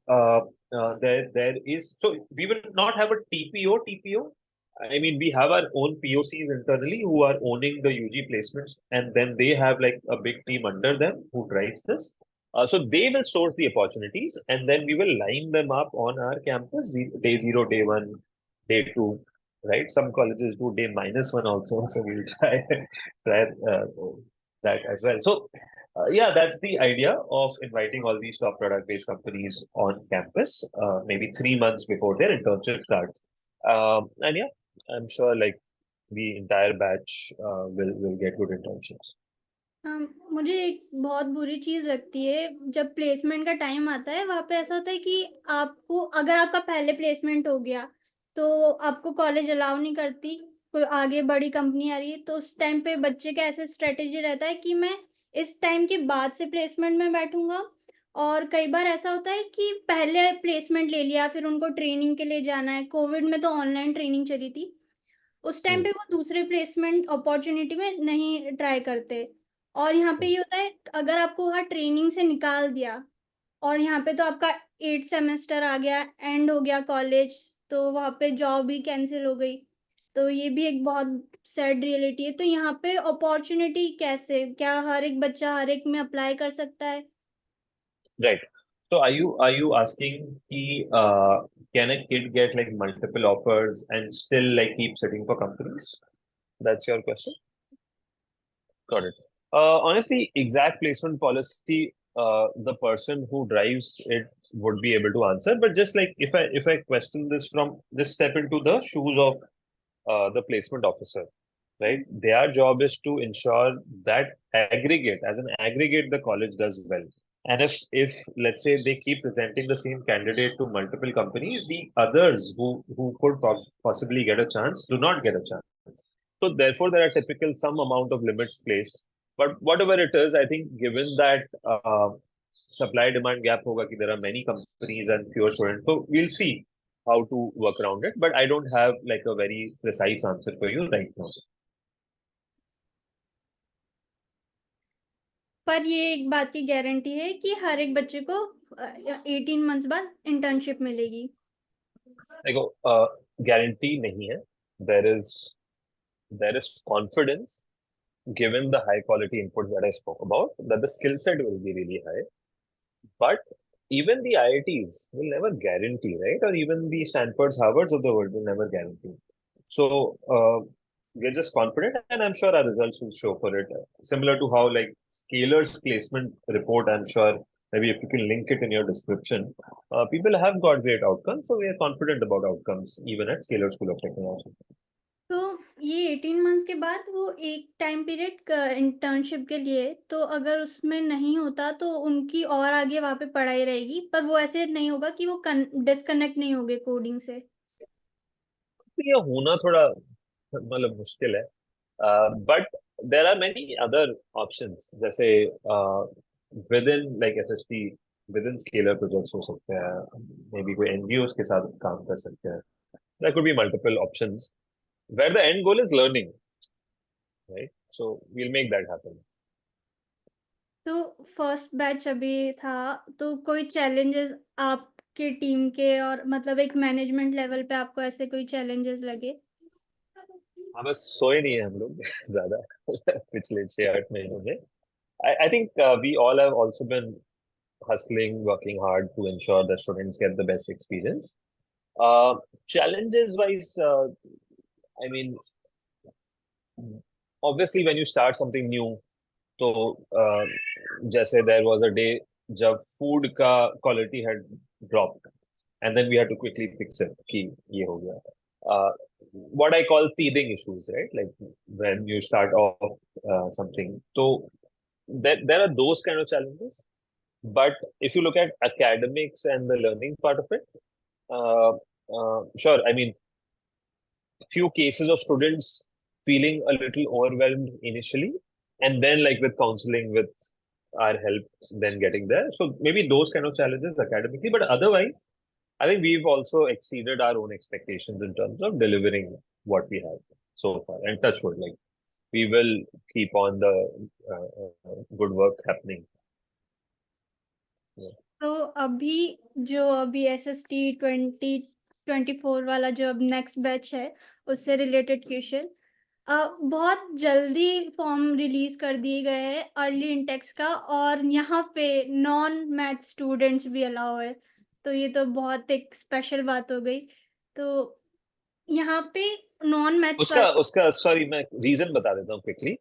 there is. So we will not have a TPO. I mean, we have our own POCs internally who are owning the UG placements, and then they have like a big team under them who drives this. So they will source the opportunities, and then we will line them up on our campus, day zero, day one, day two, right? Some colleges do day -1 also, so we'll try that as well. So yeah, that's the idea of inviting all these top product-based companies on campus, maybe 3 months before their internship starts. And yeah, I'm sure like the entire batch will get good internships. मुझे एक बहुत बुरी चीज़ लगती है जब प्लेसमेंट का टाइम आता है, वहाँ पे ऐसा होता है कि आपको, अगर आपका पहले प्लेसमेंट हो गया तो आपको कॉलेज अलाउ नहीं करती, कोई आगे बड़ी कंपनी आ रही है, तो उस टाइम पे बच्चे का ऐसे स्ट्रेटेजी रहता है कि मैं इस टाइम के बाद से प्लेसमेंट में बैठूंगा। और कई बार ऐसा होता है कि पहले प्लेसमेंट ले लिया, फिर उनको ट्रेनिंग के लिए जाना है, कोविड में तो ऑनलाइन ट्रेनिंग चली थी, उस टाइम Hmm. पे वो दूसरे प्लेसमेंट अपॉर्चुनिटी में नहीं ट्राई करते। और यहाँ पे ये होता है, अगर आपको वहाँ ट्रेनिंग से निकाल दिया और यहाँ पे तो आपका 8 सेमेस्टर आ गया, एंड हो गया कॉलेज, तो वहाँ पे जॉब भी कैंसिल हो गई, तो ये भी एक बहुत सैड रियलिटी है। तो यहाँ पे अपॉर्चुनिटी कैसे, क्या हर एक बच्चा हर एक में अप्लाई कर सकता है? Right. So are you asking can a kid get like multiple offers and still like keep sitting for companies? That's your question? Got it. Honestly, exact placement policy the person who drives it would be able to answer. But just like if I question this from, just step into the shoes of the placement officer, right? Their job is to ensure that aggregate, as an aggregate, the college does well. And if let's say they keep presenting the same candidate to multiple companies, the others who could possibly get a chance do not get a chance. So therefore, there are typical some amount of limits placed. But whatever it is, I think given that supply demand gap hoga ki there are many companies and fewer students, so we'll see how to work around it. But I don't have like a very precise answer for you right now. पर ये एक बात की गारंटी है कि हर एक बच्चे को 18 मंथ्स बाद इंटर्नशिप मिलेगी। देखो, गारंटी नहीं है. There is confidence given the high quality input that I spoke about, that the skill set will be really high. But even the IITs will never guarantee, right? Or even the Stanfords, Harvards of the world will never guarantee. So we're just confident, and I'm sure our results will show for it. Similar to how like Scalar's placement report, I'm sure maybe if you can link it in your description, people have got great outcomes. So we are confident about outcomes even at Scalar School of Technology. तो ये 18 मंथ्स के बाद वो एक टाइम पीरियड इंटर्नशिप के लिए, तो अगर उसमें नहीं होता तो उनकी और आगे वहाँ पे पढ़ाई रहेगी, पर वो ऐसे नहीं होगा कि वो डिस्कनेक्ट नहीं होंगे कोडिंग से। तो ये होना थोड़ा मतलब मुश्किल है. But there are many other options, जैसे within like SST, within Scaler projects हो सकते हैं, मे बी कोई एनजीओ के साथ काम कर सकते हैं. There could be multiple options where the end goal is learning, right? So we'll make that happen. तो फर्स्ट बैच अभी था, तो कोई चैलेंजेस आपके टीम के और मतलब एक मैनेजमेंट लेवल पे आपको ऐसे कोई चैलेंजेस लगे? हाँ, बस सोए नहीं है हम लोग ज्यादा पिछले 6-8 महीनों में. I think we all have also been hustling, working hard to ensure that students get the best experience. Challenges wise, I mean, obviously when you start something new, तो जैसे there was a day जब food का quality had dropped, and then we had to quickly fix it कि ये हो गया. What I call teething issues, right? Like when you start off something, so there are those kind of challenges. But if you look at academics and the learning part of it, uh, sure, I mean, few cases of students feeling a little overwhelmed initially, and then like with counseling, with our help, then getting there. So maybe those kind of challenges academically, but otherwise, I think we've also exceeded our own expectations in terms of delivering what we have so far. And touch wood, like we will keep on the good work happening. Yeah. तो अभी SST 2024 वाला जो अब नेक्स्ट बैच है, उससे रिलेटेड क्वेश्चन, बहुत जल्दी फॉर्म रिलीज कर दिए गए हैं अर्ली इंटेक्स का, और यहाँ पे नॉन मैथ स्टूडेंट्स भी अलाउ है, तो ये तो बहुत एक स्पेशल बात हो गई। तो यहाँ पे नॉन मैथ्स उसका वाले, उसका सॉरी, मैं रीजन बता देता हूँ क्विकली.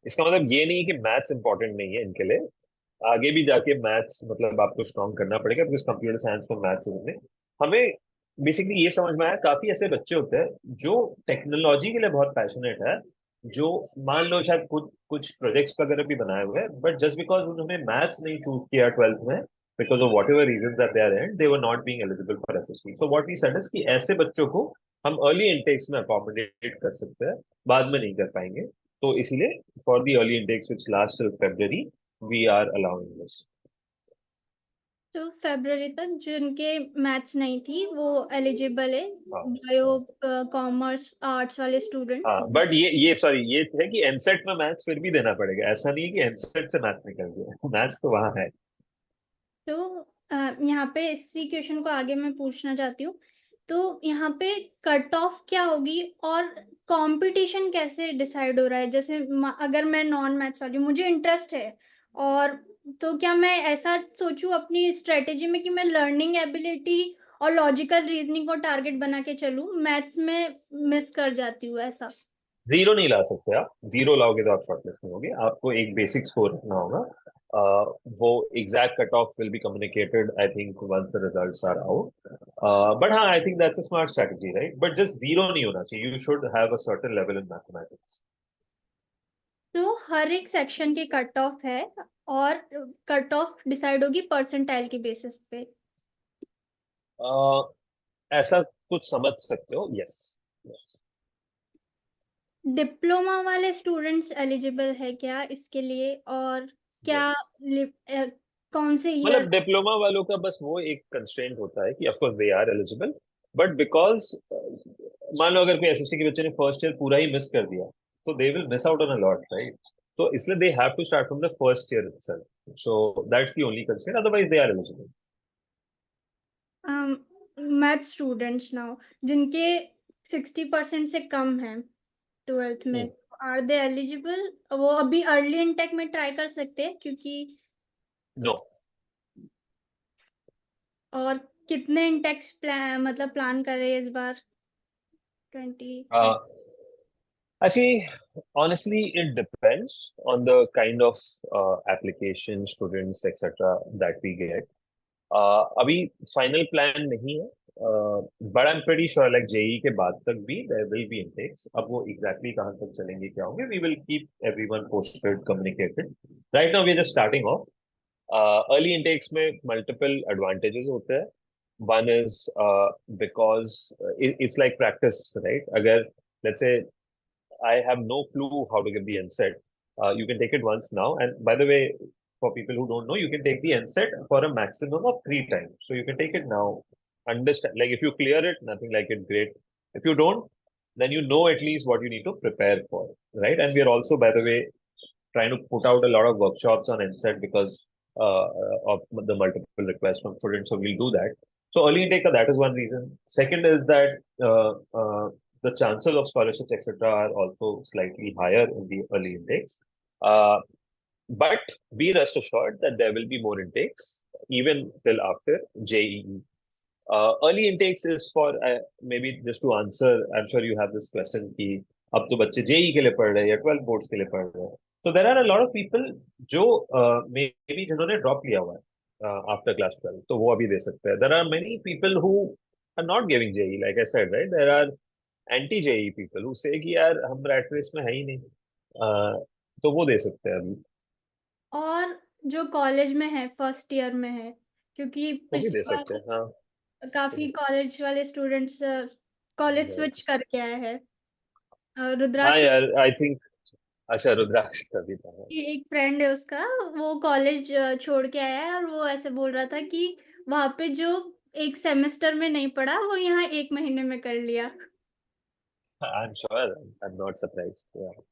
इसका मतलब ये नहीं है कि मैथ्स इंपॉर्टेंट नहीं है इनके लिए. आगे भी जाके मैथ्स मतलब आपको स्ट्रॉन्ग करना पड़ेगा, बिकॉज कंप्यूटर साइंस में मैथ्स में हमें बेसिकली ये समझ में आया, काफी ऐसे बच्चे होते हैं जो टेक्नोलॉजी के लिए बहुत पैशनेट है, जो मान लो शायद कुछ कुछ प्रोजेक्ट्स वगैरह भी बनाए हुए हैं, बट जस्ट बिकॉज उन्होंने मैथ्स नहीं चूज किया 12th में, because of whatever reason that they are and they were not being eligible for SSC. So what we said is कि ऐसे बच्चों को हम अर्ली इंटेक्स में अकोमोडेट कर सकते हैं, बाद में नहीं कर पाएंगे. तो इसीलिए for the early Intex which last till February, we are allowing this. तो फरवरी तक जिनके मैथ्स नहीं थी वो एलिजिबल है, हाँ, बायो कॉमर्स आर्ट्स वाले स्टूडेंट। हाँ. बट ये सॉरी, ये है कि एनसेट में मैथ्स फिर भी देना पड़ेगा. ऐसा नहीं है कि एनसेट से मैथ्स निकल गया, मैथ्स तो वहां है. तो यहाँ पे इसी क्वेश्चन को आगे मैं पूछना चाहती हूँ, तो यहाँ पे कट ऑफ क्या होगी और कंपटीशन कैसे डिसाइड हो रहा है? जैसे अगर मैं नॉन मैथ्स वाली हूँ, मुझे इंटरेस्ट है, और तो क्या मैं ऐसा सोचूं अपनी स्ट्रेटेजी में कि मैं लर्निंग एबिलिटी और लॉजिकल रीजनिंग को टारगेट बना के चलूं, मैथ्स में मिस कर जाती हूँ ऐसा? जीरो नहीं ला सकते आप. जीरो लाओगे तो आप शॉर्टलिस्ट में होगे. आपको एक बेसिक स्कोर रखना होगा. वो exact cut off will be communicated I think once the results are out. But हाँ, I think that's a smart strategy, right? But just zero नहीं होना चाहिए. You should have a certain level in mathematics. तो हर एक सेक्शन की कट ऑफ है, और कट ऑफ डिसाइड होगी परसेंटाइल के बेसिस पे। ऐसा कुछ समझ सकते हो, यस. यस. डिप्लोमा वाले स्टूडेंट्स एलिजिबल है क्या इसके लिए, और क्या यस. कौन से ईयर? मतलब डिप्लोमा वालों का बस वो एक कंस्ट्रेंट होता है कि of course they are eligible, but because मान लो अगर कोई एसएसटी के बच्चे ने फर्स्ट ईयर पूरा ही मिस कर दिया, तो they will miss out on a lot, right? तो इसलिए they have to start from the first year itself. So that's the only constraint, otherwise they are eligible. Math students now जिनके 60% से कम है ट्वेल्थ में, आर दे एलिजिबल? वो अभी अर्ली इनटेक में ट्राई कर सकते हैं क्योंकि। नो. और कितने इंटेक्स प्लान मतलब प्लान कर रहे हैं इस बार 20? Actually, honestly, it depends on the kind of application, students, etc. that we get. अभी फाइनल प्लान नहीं है, but I am pretty sure like JEE के बाद तक भी देयर विल बी इनटेक्स. अब वो एग्जैक्टली कहाँ तक चलेंगे, क्या होंगे, we will keep everyone posted, communicated. Right now we are just starting off. Early intakes में मल्टीपल एडवांटेजेस होते हैं. One is because it's like practice, right? अगर let's say I have no clue how to get the NSET. You can take it once now. And by the way, for people who don't know, you can take the NSET for a maximum of 3 times. So you can take it now. Understand, like if you clear it, nothing like it, great. If you don't, then you know at least what you need to prepare for, right? And we are also, by the way, trying to put out a lot of workshops on NSET because of the multiple requests from students. So we'll do that. So early intake, that is one reason. Second is that the chances of scholarships, etc., are also slightly higher in the early intakes. Uh, but be rest assured that there will be more intakes even till after JEE. Early intakes is for maybe just to answer. I'm sure you have this question कि अब तो बच्चे जेई के लिए पढ़ रहे हैं या 12 बोर्ड्स के लिए पढ़ रहे हैं. So there are a lot of people जो maybe जिन्होंने ड्रॉप लिया हुआ है after class 12, तो वो अभी दे सकते हैं. There are many people who are not giving JEE, like I said, right? There are anti JEE people who say कि यार हम रैट रेस में है ही नहीं. तो वो दे सकते हैं अभी. और जो कॉलेज में है, फर्स्ट ईयर में है, क्योंकि वो भी पिछली दे सकते बार हैं, हाँ. काफी कॉलेज वाले स्टूडेंट्स कॉलेज स्विच करके आए हैं। हाँ रुद्राक्ष यार, आई थिंक. अच्छा, रुद्राक्ष का भी था. की एक फ्रेंड है उसका, वो कॉलेज छोड़ के आया है, और वो ऐसे बोल रहा था कि वहां पे जो एक सेमेस्टर में नहीं पढ़ा वो यहाँ एक महीने में कर लिया। I am sure, I am not surprised.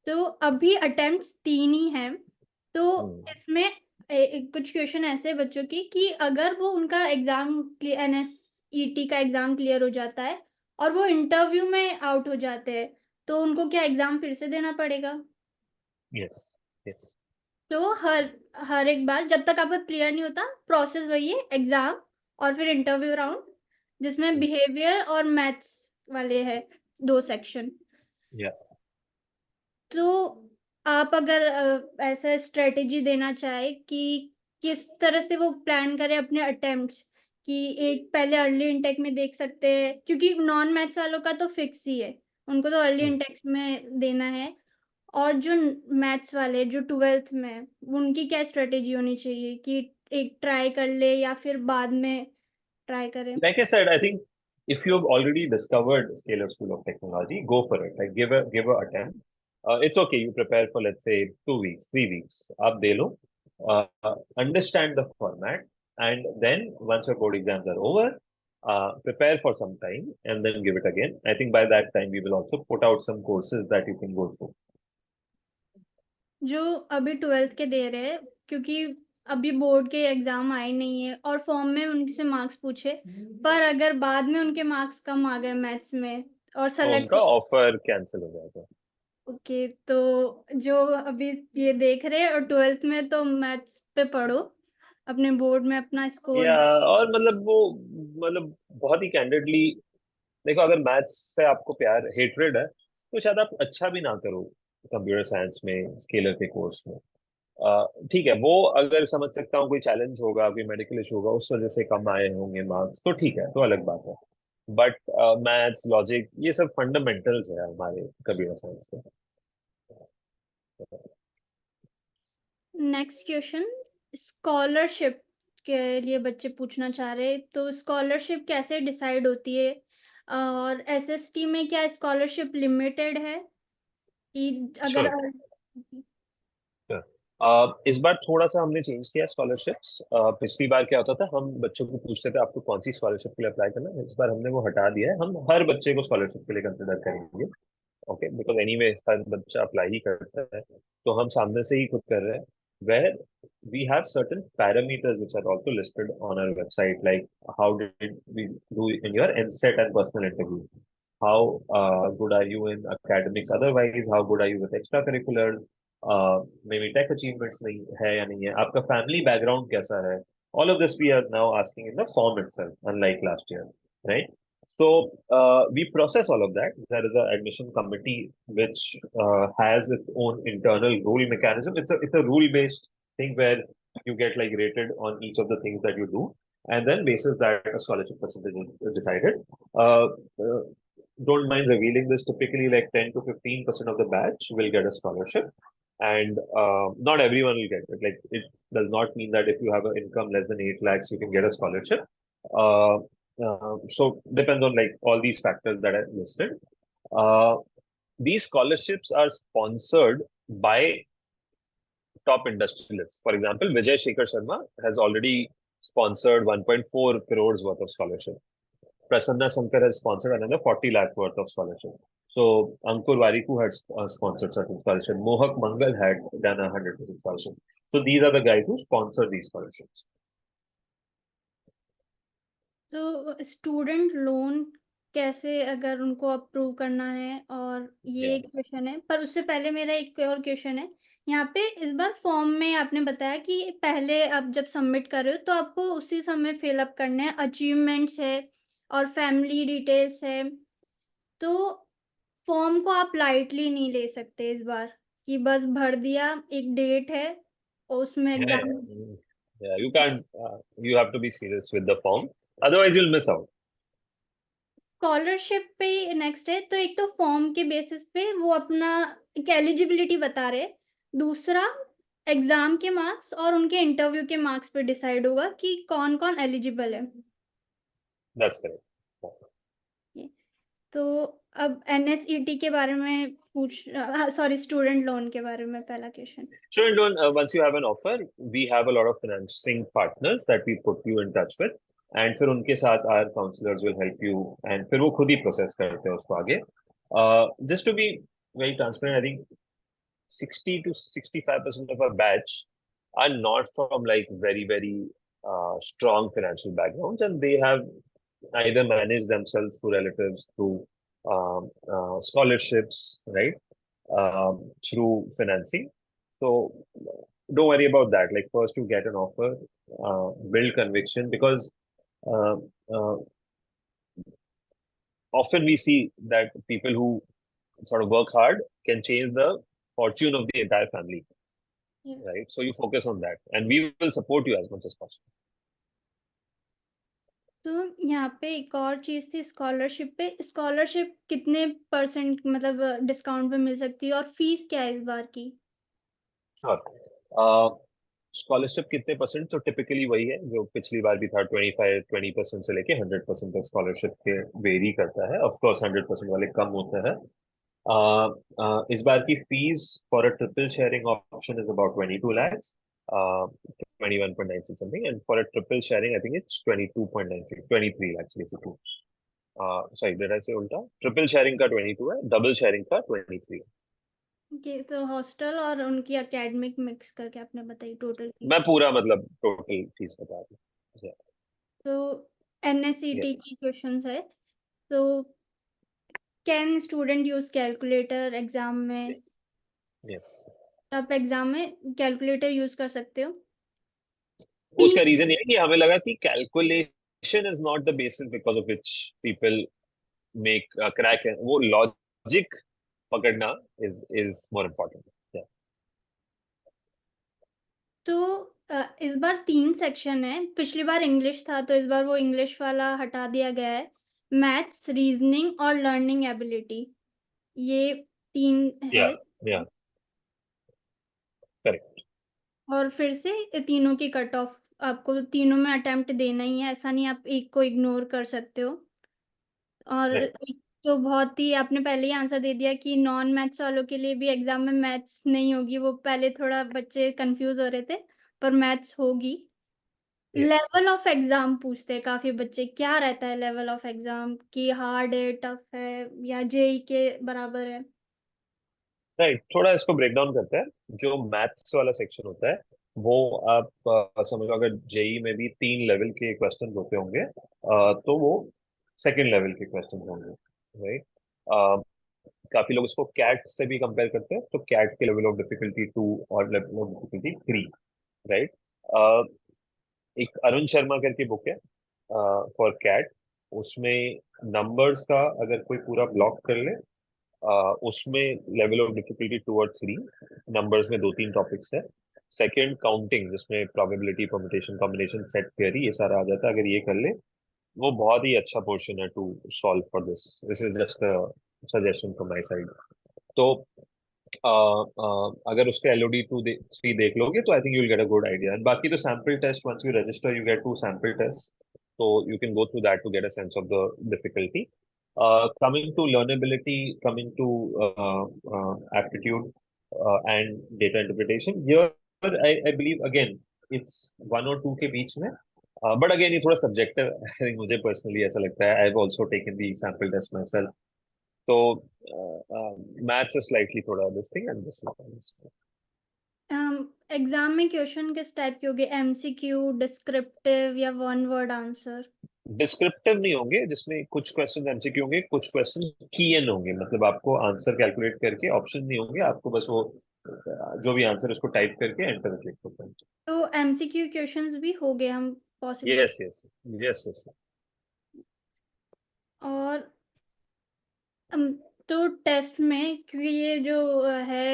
तो अभी अटेम्प्ट्स 3 ही हैं। तो हम्म. इसमें कुछ क्वेश्चन ऐसे बच्चों की कि अगर वो उनका एग्जाम एनएसईटी का एग्जाम क्लियर हो जाता है और वो इंटरव्यू में आउट हो जाते हैं, तो उनको क्या एग्जाम फिर से देना पड़ेगा? यस. यस. तो हर हर एक बार जब तक आपका क्लियर नहीं होता, प्रोसेस वही है, एग्जाम और फिर इंटरव्यू राउंड, जिसमें बिहेवियर और मैथ्स वाले हैं 2 सेक्शन। या. तो आप अगर ऐसा स्ट्रेटेजी देना चाहे कि किस तरह से वो प्लान करे अपने अटेम्प्ट्स, कि एक पहले अर्ली इनटेक में देख सकते हैं, क्योंकि नॉन मैथ्स वालों का तो फिक्स ही है, उनको तो अर्ली इनटेक में देना है। और जो मैथ्स वाले जो ट्वेल्थ में हैं, उनकी क्या स्ट्रेटेजी होनी चाहिए कि एक ट्राई कर ले या फिर बाद में ट्राई करें? Like I said, I think if you've already discovered Scalar School of Technology, go for it. Like give a attempt. It's okay. You prepare for, let's say, 2 weeks, 3 weeks. आप दे लो. Understand the format, and then once your board exams are over, prepare for some time and then give it again. I think by that time we will also put out some courses that you can go through. जो अभी ट्वेल्थ के दे रहे हैं, क्योंकि अभी बोर्ड के एग्जाम आए नहीं है और फॉर्म में उनसे मार्क्स पूछे, पर अगर बाद में उनके मार्क्स कम आ गए मैथ्स में और तो सेलेक्ट उनका हो। ऑफर कैंसिल हो जाएगा. ओके, तो जो अभी ये देख रहे हैं और ट्वेल्थ में, तो मैथ्स पे पढ़ो, अपने बोर्ड में अपना स्कोर या, दे। और मतलब वो, मतलब बहुत ही कैंडिडली देखो, अगर मैथ्स से आपको प्यार हेट्रेड है, तो शायद आप अच्छा भी ना करो कंप्यूटर साइंस में, स्केलर के कोर्स में. ठीक है, वो अगर समझ सकता हूँ कोई चैलेंज होगा, कोई मेडिकल इशू होगा, उस वजह से कम आए होंगे मार्क्स, तो ठीक है, तो अलग बात है। बट मैथ्स, लॉजिक, ये सब फंडामेंटल्स है हमारे कंप्यूटर साइंस के। नेक्स्ट क्वेश्चन, स्कॉलरशिप के लिए बच्चे पूछना चाह रहे, तो स्कॉलरशिप कैसे डिसाइड होती है, और एसएसटी में क्या स्कॉलरशिप लिमिटेड है कि अगर श्योर। इस बार थोड़ा सा हमने चेंज किया स्कॉलरशिप्स। पिछली बार क्या होता था, हम बच्चों को पूछते थे आपको कौन सी स्कॉलरशिप के लिए अप्लाई करना है। इस बार हमने वो हटा दिया है, हम हर बच्चे को स्कॉलरशिप के लिए कंसिडर करेंगे। ओके, बिकॉज एनीवे हर बच्चा अप्लाई ही करता है, तो हम सामने से ही खुद कर रहे हैं। Where we have certain parameters which are also listed on our website, like how did we do in your NSET and personal interview, how good are you in academics, otherwise how good are you with extracurriculars, maybe tech achievements नहीं है या नहीं है, आपका family background कैसा है, all of this we are now asking in the form itself, unlike last year, right? So we process all of that. There is an admission committee which has its own internal rule mechanism. It's a rule based thing where you get like rated on each of the things that you do, and then basis that a scholarship percentage is decided. Uh, uh, don't mind revealing this, typically like 10 to 15% of the batch will get a scholarship, and not everyone will get it. Like, it does not mean that if you have an income less than 8 lakhs you can get a scholarship. uh, so depends on like all these factors that I listed. uh, these scholarships are sponsored by top industrialists. For example, Vijay Shekhar Sharma has already sponsored 1.4 crores worth of scholarship. Prasanna Sankar has sponsored another 40 lakh worth of scholarship. So Ankur Wariku had sponsored certain scholarship. Mohak Mangal had done 100% scholarship. So these are the guys who sponsor these scholarships. तो स्टूडेंट लोन कैसे अगर उनको अप्रूव करना है, और ये Yes. क्वेश्चन है, पर उससे पहले मेरा एक और क्वेश्चन है। यहाँ पे इस बार फॉर्म में आपने बताया कि पहले आप जब सबमिट कर रहे हो तो आपको उसी समय फिलअप करने हैं, अचीवमेंट्स है और फैमिली डिटेल्स है, तो फॉर्म को आप लाइटली नहीं ले सकते इस बार कि बस भर दिया, एक डेट है और उसमें Yeah, exam. yeah. You can't. You have to be serious with the form. Otherwise, you'll miss out. Scholarship पे नेक्स्ट है, तो एक तो फॉर्म के बेसिस पे वो अपना एक एलिजिबिलिटी बता रहे, दूसरा एग्जाम के मार्क्स और उनके इंटरव्यू के मार्क्स पे डिसाइड होगा कि कौन कौन एलिजिबल है। That's correct. ये, तो अब एनएसईटी के बारे में पूछ, सॉरी, स्टूडेंट लोन के बारे में पहला question. Sure, don't, once you have an offer, we have a lot of financing partners that we put you in touch with, and फिर उनके साथ our counselors will help you, and फिर वो खुद ही process करते हैं उसको आगे. Just to be very transparent, I think 60 to 65% of our batch are not from like very strong financial backgrounds, and they have either managed themselves through relatives, through scholarships, right? Through financing. So don't worry about that. Like, first you get an offer, build conviction, because uh, uh, often we see that people who sort of work hard can change the fortune of the entire family, yes, right? So you focus on that, and we will support you as much as possible. तो यहाँ पे एक और चीज़ थी, स्कॉलरशिप पे, स्कॉलरशिप कितने परसेंट मतलब डिस्काउंट पे मिल सकती है और फीस क्या है इस बार की? Sure. स्कॉलरशिप कितने परसेंट, तो टिपिकली वही है जो पिछली बार भी था, 20% से लेके 100% तक स्कॉलरशिप के वेरी करता है। ऑफ कोर्स 100% वाले कम होते हैं। इस बार की fees for a triple sharing option is about 22 lakhs, 21.96 something, and for a triple sharing I think it's 22.96, 23 lakhs basically. Sorry, did I say ulta? Triple sharing का 22 है, डबल शेयरिंग का 23 है। ओके, तो हॉस्टल और उनकी एकेडमिक मिक्स करके आपने बताई टोटल फीस। मैं पूरा मतलब टोटल फीस बता रहा हूँ। तो एनएसईटी यस, की क्वेश्चंस है, तो can student use calculator exam में? Yes, yes. आप एग्जाम में कैलकुलेटर यूज कर सकते हो। उसका फीस, रीजन ये है कि हमें लगा कि calculation is not the basis because of which people make crack है, वो लॉजिक पकड़ना इज मोर इम्पोर्टेंट। तो इस बार 3 सेक्शन है। पिछली बार इंग्लिश था, तो इस बार वो इंग्लिश वाला हटा दिया गया है। मैथ्स, रीजनिंग और लर्निंग एबिलिटी, ये 3 या है। या करेक्ट। और फिर से तीनों की कट ऑफ, आपको तीनों में अटेम्प्ट देना ही है, ऐसा नहीं आप एक को इग्नोर कर सकते हो। और राइट। एक तो बहुत ही आपने पहले ही आंसर दे दिया कि नॉन मैथ्स वालों के लिए भी एग्जाम में मैथ्स नहीं होगी। वो पहले थोड़ा बच्चे कंफ्यूज हो रहे थे, पर मैथ्स होगी। यस। लेवल ऑफ एग्जाम पूछते हैं काफी बच्चे, क्या रहता है लेवल ऑफ एग्जाम की? हार्ड है, टफ है, या जेई के बराबर है? राइट, थोड़ा इसको ब्रेक डाउन करते हैं। जो मैथ्स वाला सेक्शन होता है वो आप समझो, अगर जेई में भी 3 लेवल के क्वेश्चन होते होंगे, तो वो सेकंड लेवल के क्वेश्चन होंगे। राइट। काफी लोग इसको कैट से भी कंपेयर करते हैं, तो कैट के लेवल ऑफ डिफिकल्टी 2 और लेवल ऑफ डिफिकल्टी 3। राइट। एक अरुण शर्मा करके बुक है फॉर कैट। उसमें नंबर्स का अगर कोई पूरा ब्लॉक कर ले, उसमें लेवल ऑफ डिफिकल्टी 2 और 3। नंबर्स में 2-3 टॉपिक्स है। सेकंड काउंटिंग, जिसमें probability, permutation, combination, set theory, ये सारा आ जाता है। अगर ये कर ले, वो बहुत ही अच्छा पोर्शन है to solve for this. This is just suggestion from my side. तो अगर उसके LOD 2 3 देख लोगे तो I think you will get a good idea. And बाकी तो sample test, once you register you get 2 sample test, तो you can go through that to get a sense of the difficulty. Coming to learnability, coming to aptitude and data interpretation, here I believe again it's 1 or 2 के बीच में। बट अगेन ये थोड़ा सब्जेक्टिव आई थिंक, मुझे पर्सनली ऐसा लगता है। I have also taken the sample test myself. तो मैथ्स इज स्लाइटली थोड़ा this thing and this. Exam में क्वेश्चन किस टाइप के होंगे? एमसीक्यू, डिस्क्रिप्टिव या वन वर्ड आंसर? डिस्क्रिप्टिव नहीं होंगे, जिसमें कुछ क्वेश्चन एमसीक्यू होंगे, कुछ क्वेश्चन की एन होंगे। मतलब आपको आंसर कैलकुलेट करके, ऑप्शन नहीं होंगे, आपको बस वो जो भी आंसर उसको टाइप करके एंटर क्लिक करना है। तो एमसीक्यू क्वेश्चंस भी हो गए हम possible. Yes yes yes yes. और अम, तो टेस्ट में, क्योंकि ये जो है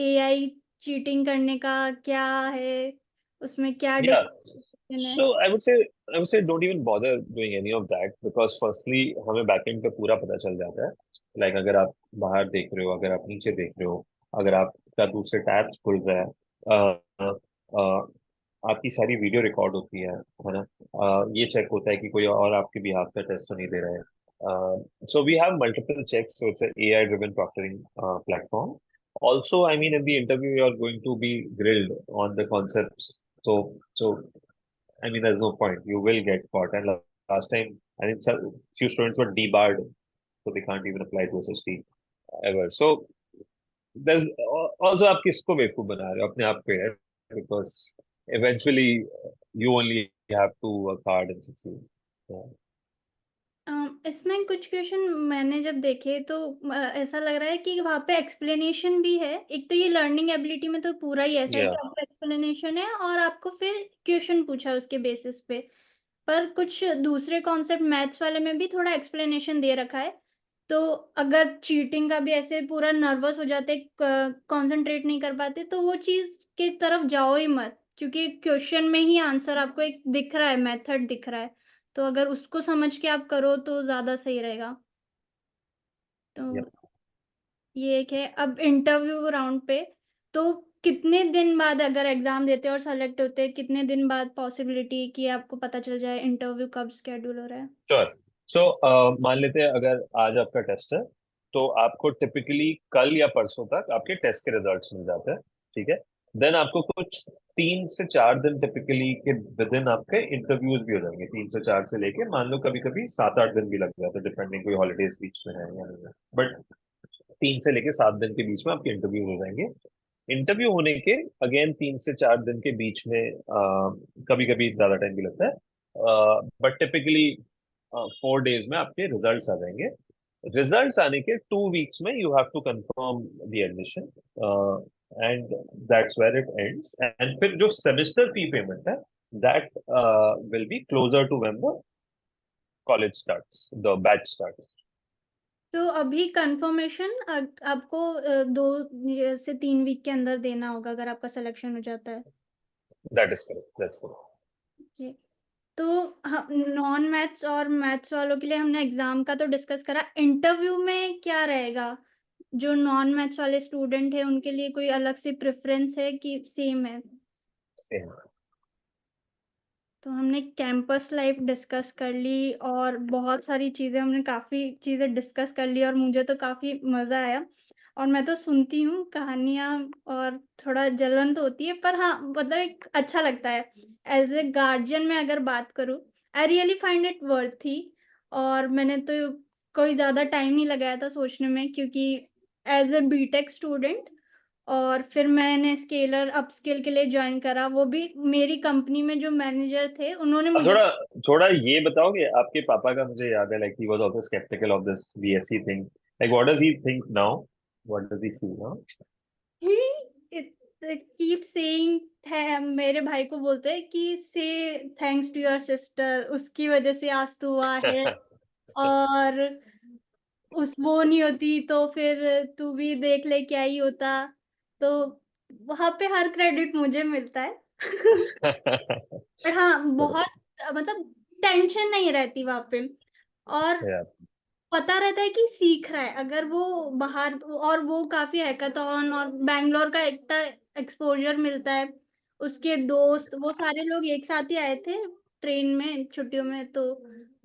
एआई चीटिंग करने का क्या है, उसमें क्या Yeah. डिस्क्रिप्शन है? So I would say don't even bother doing any of that, because firstly हमें बैकएंड पे पूरा पता चल जाता है। लाइक अगर आप बाहर देख रहे हो, अगर आप नीचे देख रहे हो, अगर आपका दूसरे टैब्स खुल रहा है, आपकी सारी वीडियो रिकॉर्ड होती है ना। ये चेक होता है कि कोई और आपके बिहाफ का टेस्ट तो नहीं दे रहा है। So we have multiple checks, so it's an AI driven proctoring platform. Also, I mean, in the interview you are going to be grilled on the concepts. So I mean, there's no point. You will get caught. And last time, I think few students were debarred, so they can't even apply to SST ever. So there's also, आप किसको बेवकूफ बना रहे हो? अपने आप पे है, because eventually you only have to work hard and succeed. Yeah. इसमें कुछ क्वेश्चन मैंने जब देखे तो ऐसा लग रहा है कि वहाँ पे एक्सप्लेनेशन भी है। एक तो ये लर्निंग एबिलिटी में तो पूरा ही ऐसा है कि Yeah. आपको एक्सप्लेनेशन है और आपको फिर क्वेश्चन पूछा है उसके बेसिस पे। पर कुछ दूसरे कॉन्सेप्ट मैथ्स वाले में भी थोड़ा एक्सप्लेनेशन दे रखा है। तो अगर चीटिंग का भी ऐसे पूरा नर्वस हो जाते, कंसंट्रेट नहीं कर पाते, तो वो चीज़ की तरफ जाओ ही मत, क्योंकि क्वेश्चन में ही आंसर आपको एक दिख रहा है, मेथड दिख रहा है। तो अगर उसको समझ के आप करो तो ज़्यादा सही रहेगा। तो Yeah. ये एक है। अब इंटरव्यू राउंड पे, तो कितने दिन बाद अगर एग्जाम देते हैं और सेलेक्ट होते हैं, कितने दिन बाद पॉसिबिलिटी कि आपको पता चल जाए इंटरव्यू कब स्केड्यूल हो रहा है? श्योर। सो मान लेते हैं अगर आज आपका टेस्ट है, तो आपको टिपिकली कल या परसों तक आपके टेस्ट के रिजल्ट्स मिल जाते हैं। ठीक है। देन आपको कुछ 3 से 4 दिन टिपिकली के विद इन आपके इंटरव्यूज भी हो जाएंगे। 3 से 4 से लेके मान लो कभी कभी 7-8 दिन भी लग जाते हैं, डिपेंडिंग कोई हॉलीडेज बीच में है या नहीं है। बट 3 से लेके 7 दिन के बीच में आपके इंटरव्यू हो जाएंगे। इंटरव्यू होने के अगेन 3 से 4 दिन के बीच में कभी कभी ज्यादा टाइम भी लगता है, बट टिपिकली 4 डेज में आपके रिजल्ट्स आ जाएंगे। रिजल्ट्स आने के 2 वीक्स में you have to confirm the admission, and that's where it ends. And फिर जो सेमेस्टर फी पेमेंट है, that will be closer to when the college starts, the batch starts. तो अभी कंफर्मेशन आपको 2 से 3 वीक के अंदर देना होगा अगर आपका सिलेक्शन हो जाता है। That is correct, that's okay. तो नॉन मैथ्स और मैथ्स वालों के लिए हमने एग्जाम का तो डिस्कस करा, इंटरव्यू में क्या रहेगा? जो नॉन मैथ्स वाले स्टूडेंट है उनके लिए कोई अलग से प्रेफरेंस है कि सेम है? करेक्ट। तो हमने कैंपस लाइफ डिस्कस कर ली और बहुत सारी चीज़ें, हमने काफ़ी चीज़ें डिस्कस कर ली और मुझे तो काफ़ी मज़ा आया। और मैं तो सुनती हूँ कहानियाँ और थोड़ा जलन तो होती है, पर हाँ, मतलब एक अच्छा लगता है। एज़ ए गार्जियन मैं अगर बात करूँ, I really find it worthy. और मैंने तो कोई ज़्यादा टाइम नहीं लगाया था सोचने में, क्योंकि एज़ ए बीटेक स्टूडेंट, और फिर मैंने स्केलर अपस्किल के लिए ज्वाइन करा, वो भी मेरी कंपनी में जो मैनेजर थे उन्होंने अब मुझे। थोड़ा थोड़ा ये बताओगे, आपके पापा का मुझे याद है, like he was also sceptical of this BSc thing, like what does he think now, what does he feel now? He keep saying, मेरे भाई को बोलते हैं कि से थैंक्स टू योर सिस्टर, उसकी वजह से आज तू हुआ है। और उस वो नहीं होती तो फिर तू भी देख ले क्या ही होता। तो वहां पे हर क्रेडिट मुझे मिलता है। पर हाँ, बहुत मतलब टेंशन नहीं रहती वहां पे। और या पता रहता है कि सीख रहा है अगर वो बाहर, और वो काफी हैकाथॉन और बैंगलोर का इतना एक्सपोजर मिलता है। उसके दोस्त वो सारे लोग एक साथ ही आए थे ट्रेन में छुट्टियों में, तो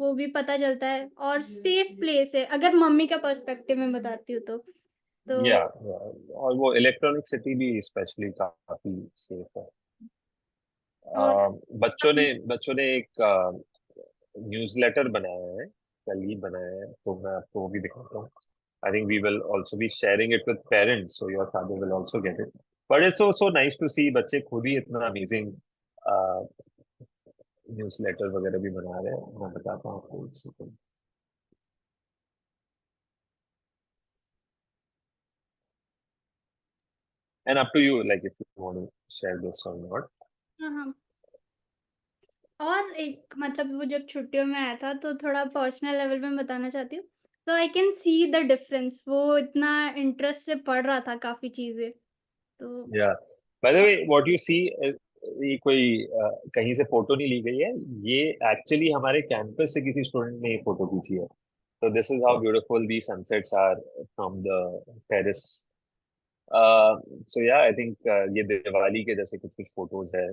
वो भी पता चलता है। और सेफ प्लेस है अगर मम्मी का पर्सपेक्टिव में बताती हूँ या तो। और वो इलेक्ट्रॉनिक सिटी भी स्पेशली काफी सेफ है। और बच्चों ने एक न्यूज़लेटर बनाया है, कल ही बनाया है, तो मैं आपको वो भी दिखाता हूँ। I think we will also be sharing it with parents, so your father will also get it. But it's so nice to see बच्चे खुद ही इतना अमेजिंग न्यूज़लेटर वगैरह भी बना रहे हैं। मैं बताता हूँ आपको एक second, and up to you like if you want to share this और नॉट। हाँ हाँ। और एक मतलब वो जब छुट्टियों में आया था तो थोड़ा पर्सनल लेवल में बताना चाहती हूँ। तो I can see the difference, वो इतना इंटरेस्ट से पढ़ रहा था काफी चीजें। तो या by the way what you see, ये कोई कहीं से फोटो नहीं ली गई है, ये एक्चुअली हमारे कैंपस से किसी स्टूडेंट ने ये फोटो खींची है। So this is how beautiful the sunsets are from the terrace. So yeah, I think ये दिवाली के जैसे कुछ कुछ फोटोज है।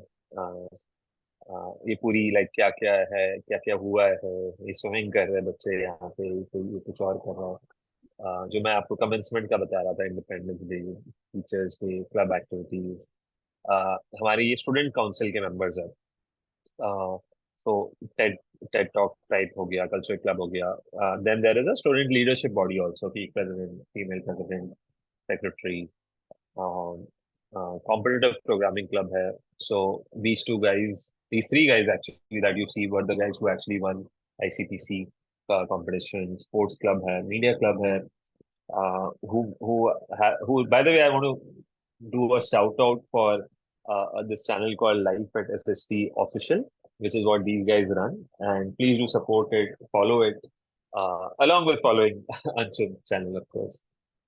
ये पूरी लाइक क्या क्या है, क्या क्या हुआ है। ये स्विमिंग कर रहे हैं बच्चे यहाँ पे, तो ये कुछ और कर रहा है। जो मैं आपको कमेंसमेंट का बता रहा था, independence day, teachers day, club activities, हमारी ये स्टूडेंट काउंसिल के मेंबर्स हैं। तो टेड टेड टॉक टाइप हो गया, कल्चरल क्लब हो गया। Then there is a student leadership body also, की president, female president, secretary, competitive programming club है. So these three guys actually that you see were the guys who actually won ICPC competition. Sports club है, media club है, who by the way I want to do a shout out for this channel called Life at SST Official, which is what these guys run, and please do support it, follow it, along with following Anshul channel, of course.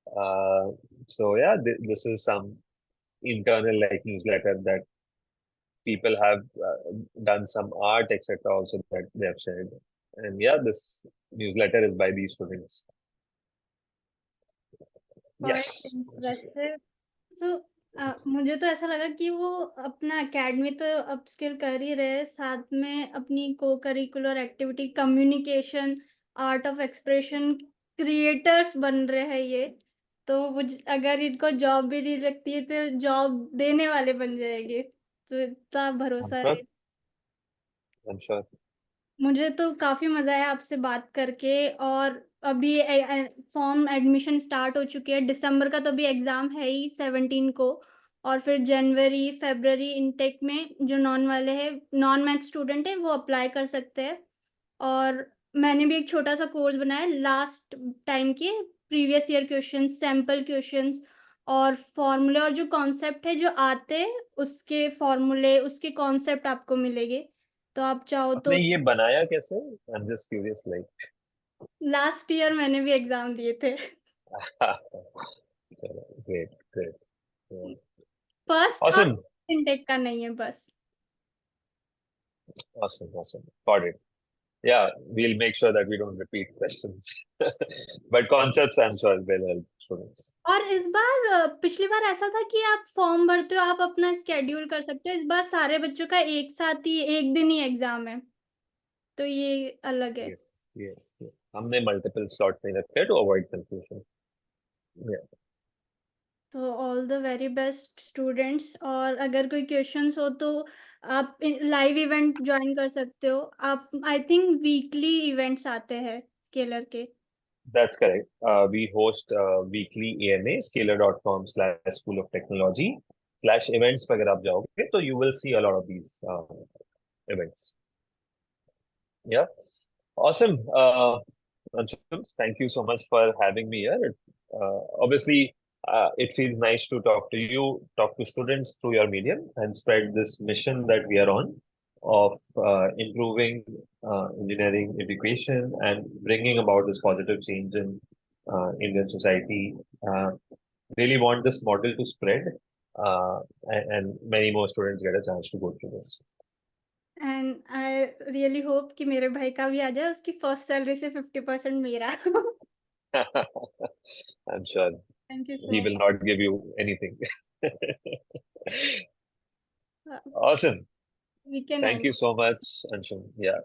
uh, so yeah, this is some internal like newsletter that people have done some art etc also that they have shared, and yeah, this newsletter is by these students. Quite Yes. Impressive. तो मुझे तो ऐसा लगा कि वो अपना एकेडमी तो अपस्किल कर ही रहे, साथ में अपनी को curricular activity, communication, art of expression, creators बन रहे हैं ये। तो अगर इनको जॉब भी नहीं लगती है तो जॉब देने वाले बन जाएंगे, तो इतना I'm भरोसा sure. है। I'm sure. मुझे तो काफी मजा आया आपसे बात करके। और अभी फॉर्म एडमिशन स्टार्ट हो चुके हैं, दिसंबर का तो अभी एग्जाम है ही 17 को। और फिर जनवरी फरवरी इनटेक में जो नॉन वाले हैं, नॉन मैथ स्टूडेंट है, वो अप्लाई कर सकते हैं। और मैंने भी एक छोटा सा कोर्स बनाया लास्ट टाइम के previous year questions, sample questions और फॉर्मूले, और जो कॉन्सेप्ट है जो आते हैं उसके फॉर्मूले, उसके कॉन्सेप्ट आपको मिलेंगे। तो आप चाहो तो। आपने ये बनाया कैसे? I am just curious like. Last year मैंने भी एग्जाम दिए थे। Great, great. फर्स्ट और ऑसम। इनटेक का नहीं है बस। Awesome, awesome. Got it. Yeah, we'll make sure that we don't repeat questions. But concepts, I'm sure, will help students. और इस बार पिछली बार ऐसा था कि आप फॉर्म भरते हो, आप अपना स्केड्यूल कर सकते हो। इस बार सारे बच्चों का एक साथ ही एक दिन ही एग्जाम है, तो ये अलग है। Yes, yes, yes. हमने मल्टीपल स्लॉट नहीं रखे टू अवॉइड कंफ्यूजन। तो all the very best students, और अगर कोई क्वेश्चंस हो तो आप लाइव इवेंट ज्वाइन कर सकते हो। आप आई थिंक वीकली इवेंट्स आते हैं स्केलर के। That's correct. We host weekly AMA, scalar.com/School of Technology/events पे अगर आप जाओगे तो you will see a lot of these events. Yeah. Awesome. Anshul, thank you so much for having me here. Obviously, it feels nice to talk to you, talk to students through your medium, and spread this mission that we are on of improving engineering education and bringing about this positive change in Indian society. Really want this model to spread, and many more students get a chance to go through this. And I really hope कि मेरे भाई का भी आ जाए, उसकी फर्स्ट सैलरी से 50% मेरा। I'm sure thank you he so will not give you anything. Much. Awesome. We can Thank and you so much, Anshul. Yeah.